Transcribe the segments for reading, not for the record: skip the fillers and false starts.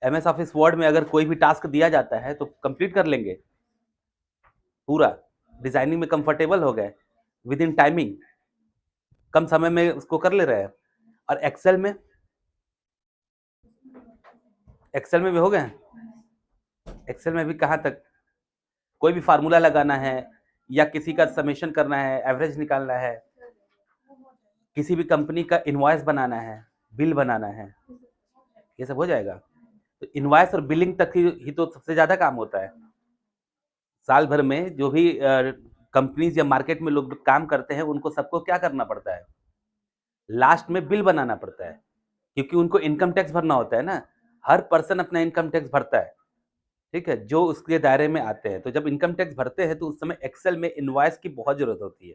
MS office word में अगर कोई भी टास्क दिया जाता है तो कंप्लीट कर लेंगे पूरा, डिजाइनिंग में कंफर्टेबल हो गए, विद इन टाइमिंग, कम समय में उसको कर ले रहे हैं। और एक्सेल में भी हो गए। एक्सेल में भी कहाँ तक, कोई भी फार्मूला लगाना है या किसी का समेशन करना है, एवरेज निकालना है, किसी भी कंपनी का इनवॉइस बनाना है, बिल बनाना है, ये सब हो जाएगा। तो इनवॉइस और बिलिंग तक ही तो सबसे ज्यादा काम होता है। साल भर में जो भी कंपनीज या मार्केट में लोग काम करते हैं उनको सबको क्या करना पड़ता है, लास्ट में बिल बनाना पड़ता है, क्योंकि उनको इनकम टैक्स भरना होता है ना। हर पर्सन अपना इनकम टैक्स भरता है, ठीक है, जो उसके दायरे में आते हैं। तो जब इनकम टैक्स भरते हैं तो उस समय एक्सेल में इनवॉइस की बहुत जरूरत होती है।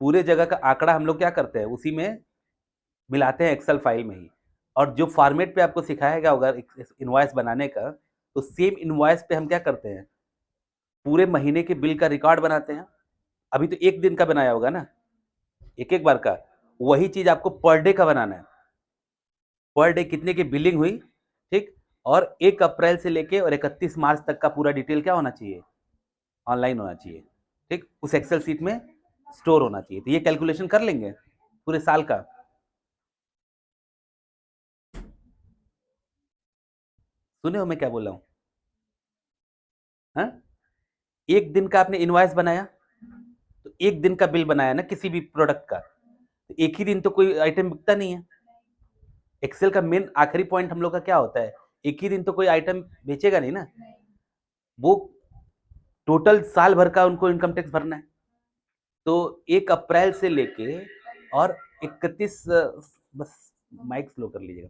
पूरे जगह का आंकड़ा हम लोग क्या करते हैं, उसी में मिलाते हैं एक्सेल फाइल में ही। और जो फॉर्मेट पे आपको सिखाया गया होगा इनवॉइस बनाने का, तो सेम इनवॉइस पे हम क्या करते हैं, पूरे महीने के बिल का रिकॉर्ड बनाते हैं। अभी तो एक दिन का बनाया होगा ना, एक एक बार का, वही चीज आपको पर डे का बनाना है। पर डे कितने की बिलिंग हुई, ठीक, और 1 अप्रैल से लेके और 31 मार्च तक का पूरा डिटेल क्या होना चाहिए, ऑनलाइन होना चाहिए, ठीक, उस एक्सेल सीट में स्टोर होना चाहिए। तो ये कैलकुलेशन कर लेंगे पूरे साल का। सुने हो मैं क्या बोल रहा हूँ? हाँ? एक दिन का आपने इनवॉइस बनाया, तो एक दिन का बिल बनाया ना किसी भी प्रोडक्ट का, तो एक ही दिन तो कोई आइटम बिकता नहीं है। एक्सेल का मेन आखिरी पॉइंट हम लोग का क्या होता है, एक ही दिन तो कोई आइटम बेचेगा नहीं ना, वो टोटल साल भर का उनको इनकम टैक्स भरना है। तो 1 अप्रैल से लेके और 31, बस माइक स्लो कर लीजिएगा,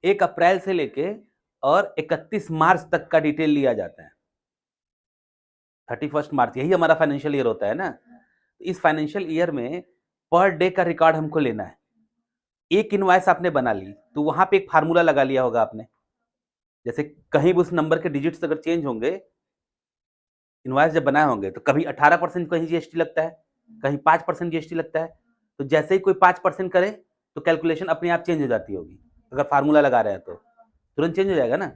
1 अप्रैल से लेके और 31 मार्च तक का डिटेल लिया जाता है। 31 मार्च यही हमारा फाइनेंशियल ईयर होता है ना। इस फाइनेंशियल ईयर में पर डे का रिकॉर्ड हमको लेना है। एक इनवॉइस आपने बना ली तो वहां पे एक फार्मूला लगा लिया होगा आपने, जैसे कहीं भी उस नंबर के डिजिट्स अगर चेंज होंगे, इनवॉइस जब बनाए होंगे तो कभी 18% कहीं जीएसटी लगता है, कहीं 5% जीएसटी लगता है। तो जैसे ही कोई 5% करे तो कैलकुलेशन अपने आप चेंज हो जाती होगी, अगर फार्मूला लगा रहे हैं तो तुरंत चेंज हो जाएगा ना।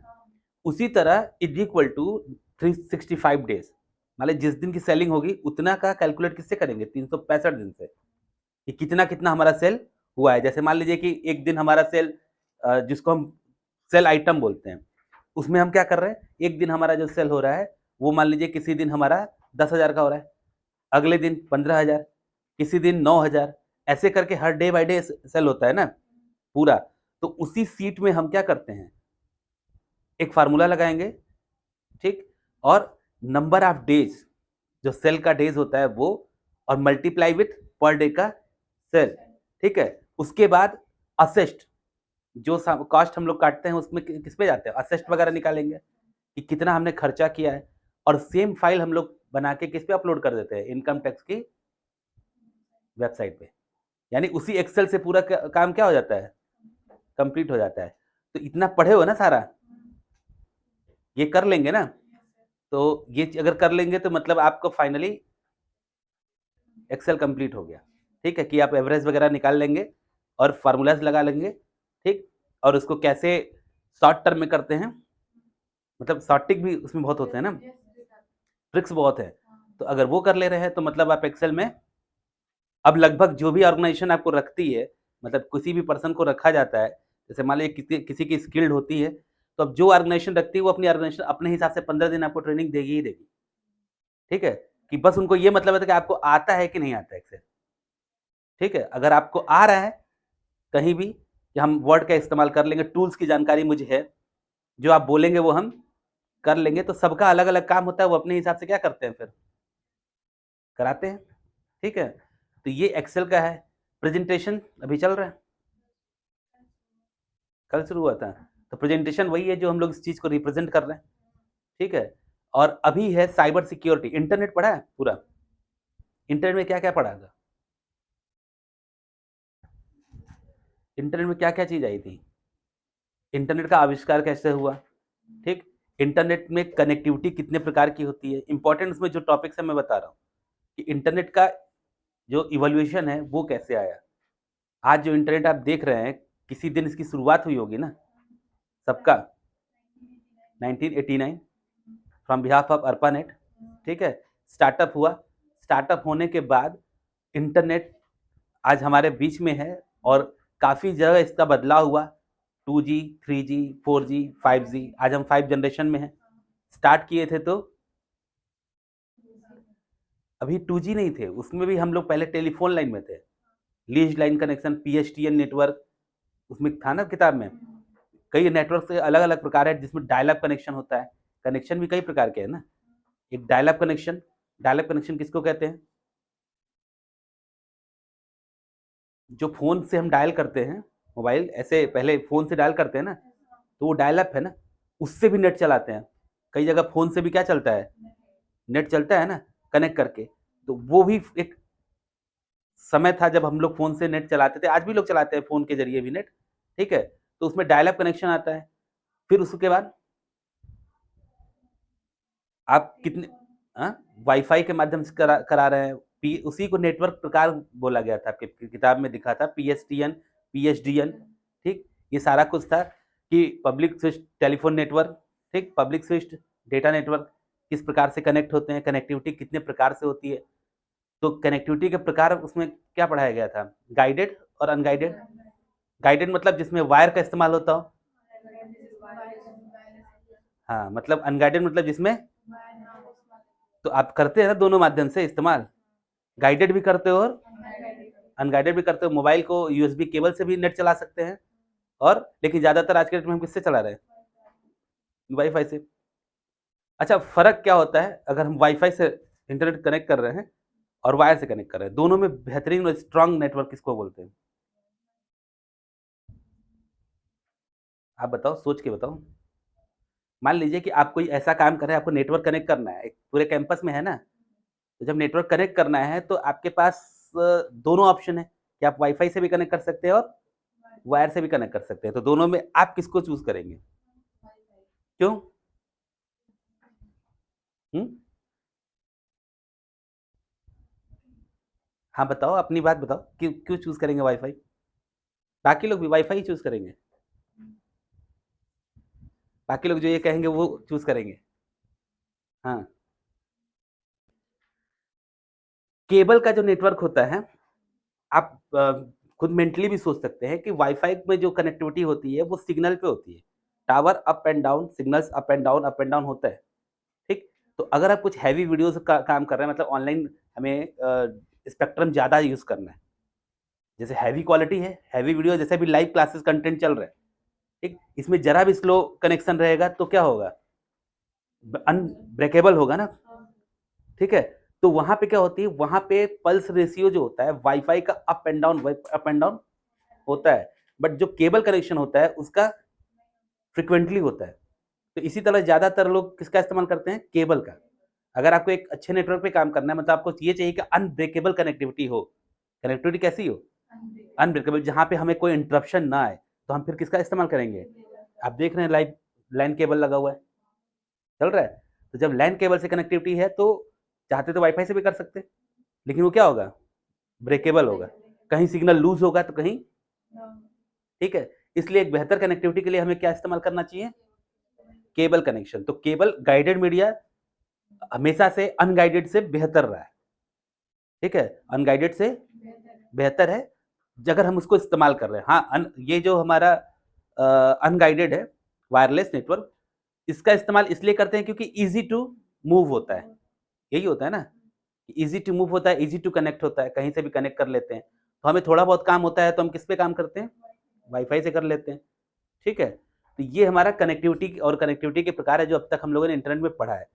उसी तरह इज इक्वल टू 365 डेज, मान लीजिए जिस दिन की सेलिंग होगी उतना का कैलकुलेट किससे करेंगे, 365 दिन से, कि कितना कितना हमारा सेल हुआ है। जैसे मान लीजिए कि एक दिन हमारा सेल, जिसको हम सेल आइटम बोलते हैं, उसमें हम क्या कर रहे हैं, एक दिन हमारा जो सेल हो रहा है वो मान लीजिए किसी दिन हमारा 10,000 का हो रहा है, अगले दिन 15,000, किसी दिन 9,000, ऐसे करके हर डे बाय डे सेल होता है ना पूरा। तो उसी सीट में हम क्या करते हैं, एक फार्मूला लगाएंगे, ठीक, और नंबर ऑफ डेज, जो सेल का डेज होता है वो, और मल्टीप्लाई विथ पर डे का सेल, ठीक है। उसके बाद असेस्ट, जो कॉस्ट हम लोग काटते हैं उसमें किस पे जाते हैं, असेस्ट वगैरह निकालेंगे कि कितना हमने खर्चा किया है। और सेम फाइल हम लोग बना के किस पे अपलोड कर देते हैं, इनकम टैक्स की वेबसाइट पे। यानी उसी एक्सेल से पूरा काम क्या हो जाता है, कंप्लीट हो जाता है। तो इतना पढ़े हो ना सारा, ये कर लेंगे ना, तो ये अगर कर लेंगे तो मतलब आपको फाइनली एक्सेल कंप्लीट हो गया, ठीक है, कि आप एवरेज वगैरह निकाल लेंगे और फार्मूलाज लगा लेंगे, ठीक। और उसको कैसे शॉर्ट टर्म में करते हैं, मतलब शॉर्टिंग भी उसमें बहुत होते हैं ना, ट्रिक्स बहुत है। तो अगर वो कर ले रहे हैं तो मतलब आप एक्सेल में अब लगभग जो भी ऑर्गेनाइजेशन आपको रखती है, मतलब किसी भी पर्सन को रखा जाता है, जैसे मान लीजिए किसी किसी की स्किल्ड होती है, तो अब जो ऑर्गेनाइजेशन रखती है वो अपनी ऑर्गेनाइजेशन अपने हिसाब से 15 दिन आपको ट्रेनिंग देगी ही देगी, ठीक है, कि बस उनको ये मतलब है कि आपको आता है कि नहीं आता एक्सेल, ठीक है। अगर आपको आ रहा है कहीं भी कि हम वर्ड का इस्तेमाल कर लेंगे, टूल्स की जानकारी मुझे है, जो आप बोलेंगे वो हम कर लेंगे, तो सबका अलग अलग काम होता है, वो अपने हिसाब से क्या करते हैं फिर कराते हैं, ठीक है। तो ये एक्सेल का है। प्रेजेंटेशन अभी चल रहा है, कल शुरू हुआ था। तो प्रेजेंटेशन वही है जो हम लोग इस चीज को रिप्रेजेंट कर रहे हैं, ठीक है। और अभी है साइबर सिक्योरिटी। इंटरनेट पढ़ा है पूरा, इंटरनेट में क्या क्या पढ़ा था, इंटरनेट में क्या क्या चीज आई थी, इंटरनेट का आविष्कार कैसे हुआ, ठीक, इंटरनेट में कनेक्टिविटी कितने प्रकार की होती है, इंपॉर्टेंट उसमें जो टॉपिक्स है मैं बता रहा हूँ कि इंटरनेट का जो इवोल्यूशन है वो कैसे आया। आज जो इंटरनेट आप देख रहे हैं, किसी दिन इसकी शुरुआत हुई होगी ना, सबका 1989 फ्रॉम बिहाफ ऑफ अर्पानेट, ठीक है। स्टार्टअप हुआ, स्टार्टअप होने के बाद इंटरनेट आज हमारे बीच में है और काफ़ी जगह इसका बदलाव हुआ। 2G, 3G, 4G, 5G, आज हम 5 जनरेशन में हैं। स्टार्ट किए थे तो अभी 2G नहीं थे, उसमें भी हम लोग पहले टेलीफोन लाइन में थे, lease line connection, PSTN network उसमें था ना किताब में। कई नेटवर्क के अलग अलग प्रकार है जिसमें डायल अप कनेक्शन होता है। कनेक्शन भी कई प्रकार के हैं ना। एक dial up connection, dial up connection किसको कहते हैं? जो फोन से हम डायल करते हैं, मोबाइल ऐसे पहले फोन से डायल करते हैं ना, तो वो डायल अप है ना, उससे भी नेट चलाते हैं। कई जगह फोन से भी क्या चलता है, नेट चलता है ना, कनेक्ट करके। तो वो भी एक समय था जब हम लोग फोन से नेट चलाते थे, आज भी लोग चलाते हैं फोन के जरिए भी नेट, ठीक है। तो उसमें डायल अप कनेक्शन आता है। फिर उसके बाद आप कितने वाईफाई के माध्यम से करा रहे हैं, उसी को नेटवर्क प्रकार बोला गया था, आपके किताब में दिखा था PSTN, PSDN, ठीक। ये सारा कुछ था कि पब्लिक स्विच टेलीफोन नेटवर्क, ठीक, पब्लिक स्विच डेटा नेटवर्क किस प्रकार से कनेक्ट होते हैं, कनेक्टिविटी कितने प्रकार से होती है। तो कनेक्टिविटी के प्रकार उसमें क्या पढ़ाया गया था, गाइडेड और अनगाइडेड। गाइडेड मतलब जिसमें वायर का इस्तेमाल होता हो, हाँ, मतलब अनगाइडेड मतलब जिसमें, तो आप करते हैं ना दोनों माध्यम से इस्तेमाल, गाइडेड भी करते हो और अनगाइडेड भी करते हो। मोबाइल को USB केबल से भी नेट चला सकते हैं, और लेकिन ज्यादातर आज के डेट में हम किससे चला रहे हैं, वाईफाई से। अच्छा, फर्क क्या होता है अगर हम वाईफाई से इंटरनेट कनेक्ट कर रहे हैं और वायर से कनेक्ट कर रहे हैं, दोनों में बेहतरीन और स्ट्रांग नेटवर्क किसको बोलते हैं? आप बताओ, सोच के बताओ। मान लीजिए कि आप कोई ऐसा काम कर रहे हैं, आपको नेटवर्क कनेक्ट करना है, एक पूरे कैंपस में है ना, तो जब नेटवर्क कनेक्ट करना है तो आपके पास दोनों ऑप्शन है कि आप वाईफाई से भी कनेक्ट कर सकते हैं और वायर से भी कनेक्ट कर सकते हैं। तो दोनों में आप किसको चूज करेंगे, क्यों? हम्म, हाँ बताओ, अपनी बात बताओ, क्यों क्यों चूज करेंगे वाईफाई? बाकी लोग भी वाईफाई चूज करेंगे, बाकी लोग जो ये कहेंगे वो चूज करेंगे। हाँ, केबल का जो नेटवर्क होता है, आप खुद मेंटली भी सोच सकते हैं कि वाईफाई में जो कनेक्टिविटी होती है वो सिग्नल पे होती है। Tower up and down, signals up and down होता है, ठीक। तो अगर आप कुछ हैवी वीडियोस का काम कर रहे हैं, मतलब ऑनलाइन हमें स्पेक्ट्रम ज़्यादा यूज़ करना है, जैसे हैवी क्वालिटी है, हैवी वीडियो, जैसे अभी लाइव क्लासेस कंटेंट चल रहा है, ठीक, इसमें जरा भी स्लो कनेक्शन रहेगा तो क्या होगा, अनब्रेकेबल होगा ना, ठीक है। तो वहां पे क्या होती है, वहां पे पल्स रेशियो जो होता है वाईफाई का अप एंड डाउन होता है, बट जो केबल कनेक्शन होता है उसका फ्रिक्वेंटली होता है। तो इसी तरह ज्यादातर लोग किसका इस्तेमाल करते हैं, केबल का। अगर आपको एक अच्छे नेटवर्क पे काम करना है, मतलब आपको ये चाहिए कि अनब्रेकेबल कनेक्टिविटी हो। कनेक्टिविटी कैसी हो, अनब्रेकेबल, जहाँ पे हमें कोई इंटरप्शन ना आए, तो हम फिर किसका इस्तेमाल करेंगे? आप देख रहे हैं लाइव लाइन केबल लगा हुआ है, चल रहा है। तो जब लैन केबल से कनेक्टिविटी है तो चाहते तो वाईफाई से भी कर सकते हैं, लेकिन वो क्या होगा, ब्रेकेबल होगा, कहीं सिग्नल लूज होगा तो कहीं, ठीक है। इसलिए एक बेहतर कनेक्टिविटी के लिए हमें क्या इस्तेमाल करना चाहिए, केबल कनेक्शन। तो केबल गाइडेड मीडिया हमेशा से अनगाइडेड से बेहतर रहा है, ठीक है, अनगाइडेड से बेहतर है अगर हम उसको इस्तेमाल कर रहे हैं। हाँ, ये जो हमारा अनगाइडेड है वायरलेस नेटवर्क, इसका इस्तेमाल इसलिए करते हैं क्योंकि इजी टू मूव होता है, यही होता है ना, इजी टू मूव होता है, इजी टू कनेक्ट होता है, कहीं से भी कनेक्ट कर लेते हैं। तो हमें थोड़ा बहुत काम होता है तो हम किस पे काम करते हैं, वाईफाई से कर लेते हैं, ठीक है। तो ये हमारा कनेक्टिविटी और कनेक्टिविटी के प्रकार है जो अब तक हम लोगों ने इंटरनेट में पढ़ा है।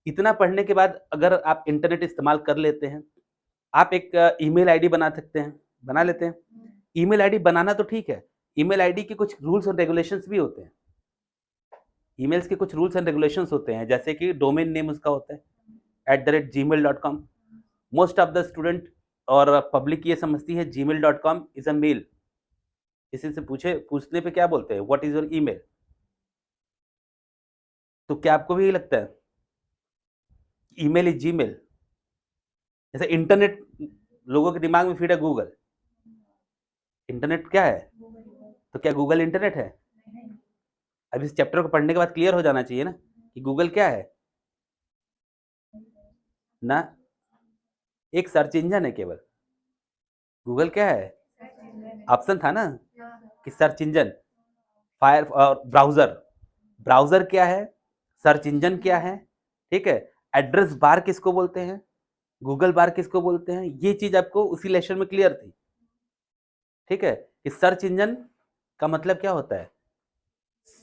इतना पढ़ने के बाद अगर आप इंटरनेट इस्तेमाल कर लेते हैं, आप एक ईमेल आईडी बना सकते हैं, बना लेते हैं। ईमेल आईडी बनाना तो ठीक है, ईमेल आईडी के कुछ रूल्स और रेगुलेशंस भी होते हैं। ईमेल्स के कुछ रूल्स एंड रेगुलेशंस होते हैं, जैसे कि डोमेन नेम उसका होता है @gmail.com। Most of the student और पब्लिक ये समझती है gmail.com इज अ मेल। किसी से पूछने पे क्या बोलते हैं, व्हाट इज योर ईमेल? तो क्या आपको भी यही लगता है, ईमेल इज जीमेल? जैसे इंटरनेट लोगों के दिमाग में फीड है गूगल, इंटरनेट क्या है, तो क्या गूगल इंटरनेट है? अब इस चैप्टर को पढ़ने के बाद क्लियर हो जाना चाहिए ना कि गूगल क्या है ना, एक सर्च इंजन है केवल। गूगल क्या है, ऑप्शन था ना कि सर्च इंजन, फायर और ब्राउजर। ब्राउजर क्या है, सर्च इंजन क्या है, ठीक है। एड्रेस बार किसको बोलते हैं, गूगल बार किसको बोलते हैं, ये चीज आपको उसी लेक्चर में क्लियर थी, ठीक है। कि सर्च इंजन का मतलब क्या होता है,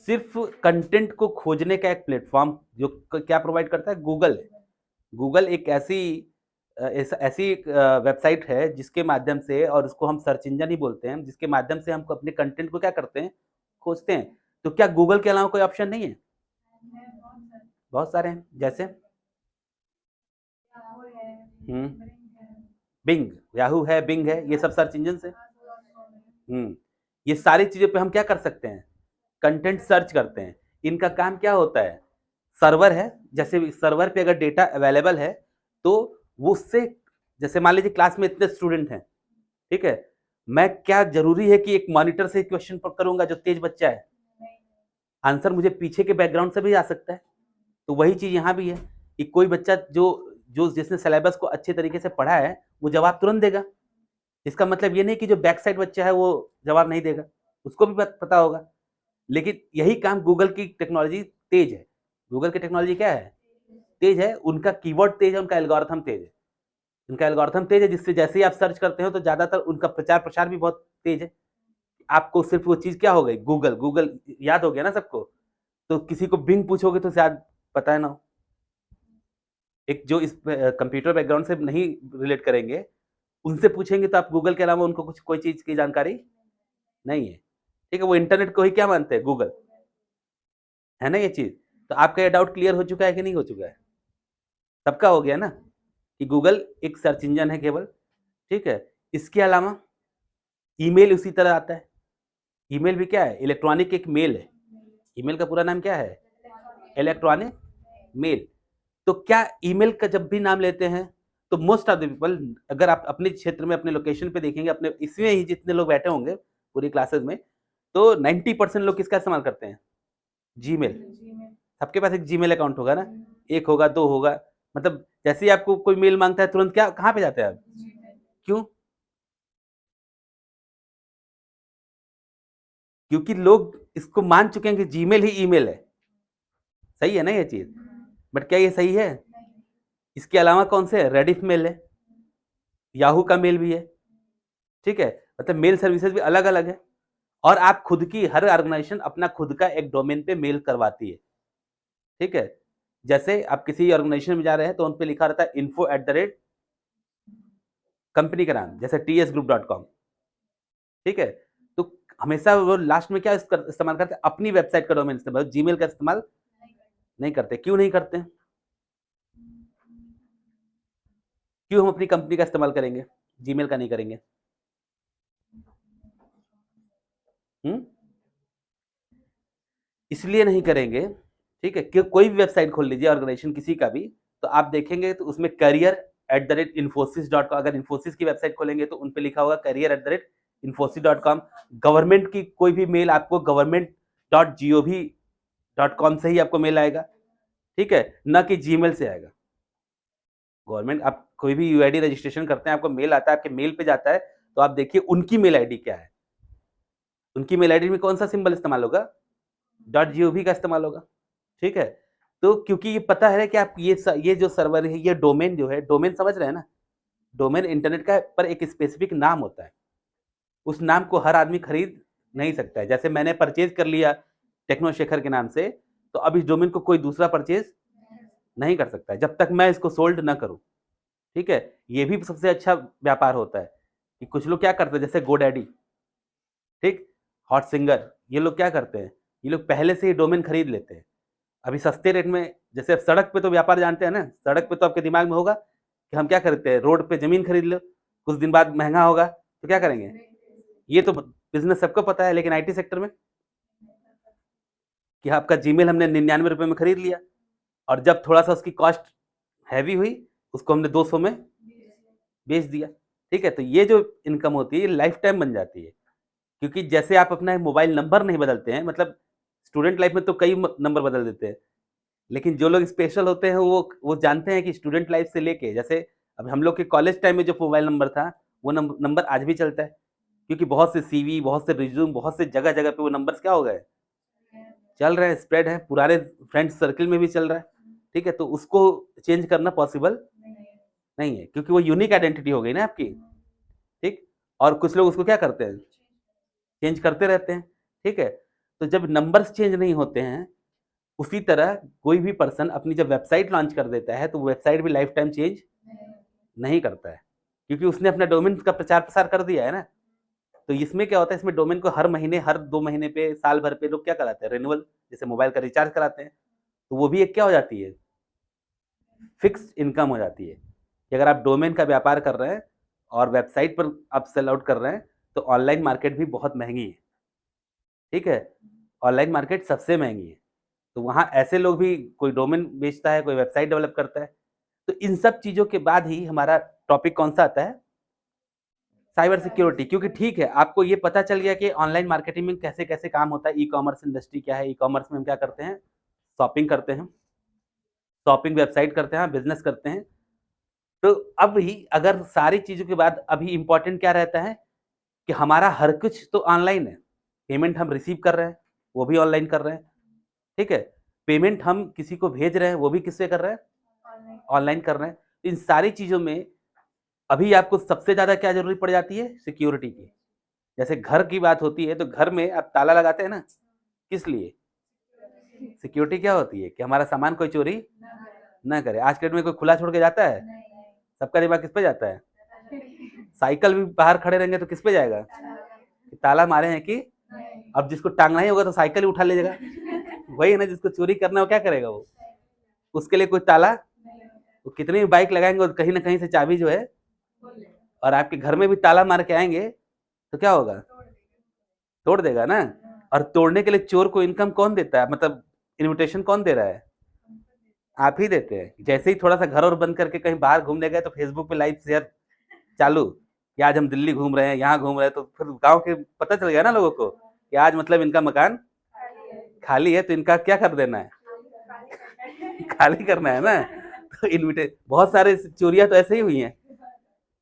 सिर्फ कंटेंट को खोजने का एक प्लेटफॉर्म जो क्या प्रोवाइड करता है, गूगल है। गूगल एक ऐसी वेबसाइट है जिसके माध्यम से, और उसको हम सर्च इंजन ही बोलते हैं, जिसके माध्यम से हम अपने कंटेंट को क्या करते हैं, खोजते हैं। तो क्या गूगल के अलावा कोई ऑप्शन नहीं है, बहुत सारे हैं, जैसे बिंग, याहू है, बिंग है, ये सब सर्च इंजन है। ये सारी चीजों पे हम क्या कर सकते हैं, कंटेंट सर्च करते हैं। इनका काम क्या होता है, सर्वर है, जैसे सर्वर पे अगर डेटा अवेलेबल है तो वो उससे, जैसे मान लीजिए क्लास में इतने स्टूडेंट हैं, ठीक है, मैं क्या जरूरी है कि एक मॉनिटर से क्वेश्चन करूंगा जो तेज बच्चा है, आंसर मुझे पीछे के बैकग्राउंड से भी आ सकता है। तो वही चीज यहाँ भी है कि कोई बच्चा जो जो जिसने सिलेबस को अच्छे तरीके से पढ़ा है वो जवाब तुरंत देगा। इसका मतलब ये नहीं कि जो बैक साइड बच्चा है वो जवाब नहीं देगा, उसको भी पता होगा। लेकिन यही काम गूगल की टेक्नोलॉजी तेज है। गूगल की टेक्नोलॉजी क्या है, तेज है, उनका कीवर्ड तेज है, उनका एल्गोरिथम तेज है। उनका एल्गोरिथम तेज है जिससे जैसे ही आप सर्च करते हो तो ज्यादातर उनका प्रचार प्रसार भी बहुत तेज है। आपको सिर्फ वो चीज क्या हो गई, गूगल, गूगल याद हो गया ना सबको। तो किसी को बिंग पूछोगे तो शायद पता है ना हो। एक जो इस कंप्यूटर बैकग्राउंड से नहीं रिलेट करेंगे, उनसे पूछेंगे तो आप गूगल के अलावा उनको कुछ कोई चीज की जानकारी नहीं है, ठीक है। वो इंटरनेट को ही क्या मानते हैं, गूगल, है ना ये चीज। तो आपका ये डाउट क्लियर हो चुका है कि नहीं हो चुका है, सबका हो गया ना कि गूगल एक सर्च इंजन है केवल, ठीक है। इसके अलावा ईमेल उसी तरह आता है। ईमेल भी क्या है, इलेक्ट्रॉनिक एक मेल है। ईमेल का पूरा नाम क्या है, इलेक्ट्रॉनिक मेल। तो क्या ईमेल का जब भी नाम लेते हैं तो मोस्ट ऑफ द पीपल, अगर आप अपने क्षेत्र में अपने लोकेशन पे देखेंगे, अपने इसमें ही जितने लोग बैठे होंगे पूरी क्लासेस में, तो 90% लोग किसका इस्तेमाल करते हैं, जीमेल। सबके पास एक जीमेल अकाउंट होगा ना, एक होगा, दो होगा। मतलब जैसे ही आपको कोई मेल मांगता है तुरंत क्या, कहाँ पे जाते हैं आप, क्यों, क्योंकि लोग इसको मान चुके हैं कि जीमेल ही ईमेल है। सही है ना ये चीज, बट क्या ये सही है, इसके अलावा कौन से है, रेडिफ मेल है, याहू का मेल भी है, ठीक है। मतलब मेल सर्विसेज भी अलग अलग है। और आप खुद की, हर ऑर्गेनाइजेशन अपना खुद का एक डोमेन पे मेल करवाती है, ठीक है। जैसे आप किसी ऑर्गेनाइजेशन में जा रहे हैं तो उन पे लिखा रहता है info@, कंपनी का नाम, जैसे tsgroup.com, ठीक है। तो हमेशा वो लास्ट में क्या इस्तेमाल करते हैं, अपनी वेबसाइट का डोमेन इस्तेमाल, जीमेल का इस्तेमाल नहीं करते। क्यों नहीं करते, क्यों हम अपनी कंपनी का इस्तेमाल करेंगे, जीमेल का नहीं करेंगे, इसलिए नहीं करेंगे, ठीक है। कि कोई भी वेबसाइट खोल लीजिए ऑर्गेनाइजेशन किसी का भी, तो आप देखेंगे तो उसमें career@infosys.com, अगर इन्फोसिस की वेबसाइट खोलेंगे तो उन पे लिखा होगा career@infosys.com। गवर्नमेंट की कोई भी मेल आपको government.gov.com से ही आपको मेल आएगा, ठीक है, ना कि जीमेल से आएगा। गवर्नमेंट, आप कोई भी यूआईडी रजिस्ट्रेशन करते हैं, आपको मेल आता है, आपके मेल पे जाता है, तो आप देखिए उनकी मेल आईडी क्या है, उनकी मेल आईडी में कौन सा सिंबल इस्तेमाल होगा, .gov का इस्तेमाल होगा, ठीक है। तो क्योंकि ये पता है कि आप ये जो सर्वर है, ये डोमेन जो है, डोमेन समझ रहे हैं ना, डोमेन इंटरनेट का पर एक स्पेसिफिक नाम होता है, उस नाम को हर आदमी खरीद नहीं सकता है। जैसे मैंने परचेज कर लिया टेक्नोशेखर के नाम से, तो अब इस डोमेन को कोई दूसरा परचेज नहीं कर सकता है जब तक मैं इसको सोल्ड ना करूं, ठीक है। ये भी सबसे अच्छा व्यापार होता है कि कुछ लोग क्या करते हैं, जैसे गोडैडी, ठीक, हॉट सिंगर, ये लोग क्या करते हैं, ये लोग पहले से ही डोमेन खरीद लेते हैं अभी सस्ते रेट में। जैसे अब सड़क पे तो व्यापार जानते हैं ना, सड़क पे तो आपके दिमाग में होगा कि हम क्या खरीदते हैं, रोड पे जमीन खरीद लो, कुछ दिन बाद महंगा होगा तो क्या करेंगे, ये तो बिजनेस सबको पता है। लेकिन आईटी सेक्टर में कि आपका जीमेल हमने 99 रुपए में खरीद लिया, और जब थोड़ा सा उसकी कॉस्ट हैवी हुई, उसको हमने 200 में बेच दिया, ठीक है। तो ये जो इनकम होती है ये लाइफ टाइम बन जाती है, क्योंकि जैसे आप अपना मोबाइल नंबर नहीं बदलते हैं, मतलब स्टूडेंट लाइफ में तो कई नंबर बदल देते हैं, लेकिन जो लोग स्पेशल होते हैं वो जानते हैं कि स्टूडेंट लाइफ से लेके जैसे अब हम लोग के कॉलेज टाइम में जो मोबाइल नंबर था, वो नंबर आज भी चलता है, क्योंकि बहुत से सीवी, बहुत से रिज्यूम, बहुत से जगह-जगह पे वो नंबर्स क्या हो गए, चल रहे हैं, स्प्रेड है, पुराने फ्रेंड्स सर्किल में भी चल रहा है, ठीक है? तो उसको चेंज करना पॉसिबल नहीं है, क्योंकि वो यूनिक आइडेंटिटी हो गई ना आपकी, ठीक? और कुछ लोग उसको क्या करते हैं, चेंज करते रहते हैं, ठीक है? तो जब नंबर्स चेंज नहीं होते हैं, उसी तरह कोई भी पर्सन अपनी जब वेबसाइट लॉन्च कर देता है, तो वो वेबसाइट भी लाइफ टाइम चेंज नहीं करता है, क्योंकि उसने अपना डोमेन का प्रचार-प्रसार कर दिया है ना। तो इसमें क्या होता है, इसमें डोमेन को हर महीने, हर 2 महीने पे, साल भर पे लोग क्या कराते हैं, रिन्यूअल, जैसे मोबाइल का रिचार्ज कराते हैं, तो वो भी एक क्या हो जाती है, फिक्स्ड इनकम हो जाती है, कि अगर आप डोमेन का व्यापार कर रहे हैं और वेबसाइट पर आप सेल आउट कर रहे हैं, तो ऑनलाइन मार्केट भी बहुत महँगी है, ठीक है? ऑनलाइन मार्केट सबसे महँगी है, तो वहाँ ऐसे लोग भी, कोई डोमेन बेचता है, कोई वेबसाइट डेवलप करता है, तो इन सब चीज़ों के बाद ही हमारा टॉपिक कौन-सा आता है? साइबर सिक्योरिटी, क्योंकि ठीक है, आपको ये पता चल गया कि ऑनलाइन मार्केटिंग में कैसे-कैसे काम होता है, ई-कॉमर्स इंडस्ट्री क्या है, ई-कॉमर्स में हम क्या करते हैं, शॉपिंग करते हैं, शॉपिंग वेबसाइट करते हैं, बिज़नेस करते हैं। तो अब ही अगर सारी चीज़ों के बाद अभी इम्पोर्टेंट क्या रहता है कि हमारा हर कुछ तो ऑनलाइन है। पेमेंट हम रिसीव कर रहे हैं, वो भी ऑनलाइन कर रहे हैं, ठीक है? पेमेंट हम किसी को भेज रहे हैं, वो भी किससे कर रहे हैं? ऑनलाइन कर रहे हैं। इन सारी चीज़ों में अभी आपको सबसे ज़्यादा क्या ज़रूरी पड़ जाती है? सिक्योरिटी की। जैसे घर की बात होती है, तो घर में आप ताला लगाते हैं ना, किस लिए? सिक्योरिटी क्या होती है? कि हमारा सामान कोई चोरी ना करे। आज के डेट में कोई खुला छोड़ के जाता है? सबका दिमाग किस पे जाता है? साइकिल भी बाहर खड़े रहेंगे तो किस पे जाएगा? कि ताला मारे हैं कि अब जिसको टाँगना ही होगा तो साइकिल ही उठा लीजिएगा। वही है ना, जिसको चोरी करना है वो क्या करेगा वो? उसके लिए कोई ताला, वो कितनी भी बाइक लगाएँगे और कहीं न कहीं से चाबी जो है, और आपके घर में भी ताला मार के आएँगे, तो क्या होगा? तोड़ देगा ना। और तोड़ने के लिए चोर को इनकम कौन देता है, मतलब इन्विटेशन कौन दे रहा है? आप ही देते हैं। जैसे ही थोड़ा-सा घर और बंद करके कहीं बाहर घूमने गए, तो फेसबुक पे लाइव शेयर चालू, कि आज हम दिल्ली घूम रहे हैं, यहाँ घूम रहे हैं, तो फिर गाँव के पता चल गया ना लोगों को कि आज मतलब इनका मकान खाली है, तो इनका क्या कर देना है? खाली करना है ना। तो इन्विटे बहुत सारे चोरियाँ तो ऐसे ही हुई हैं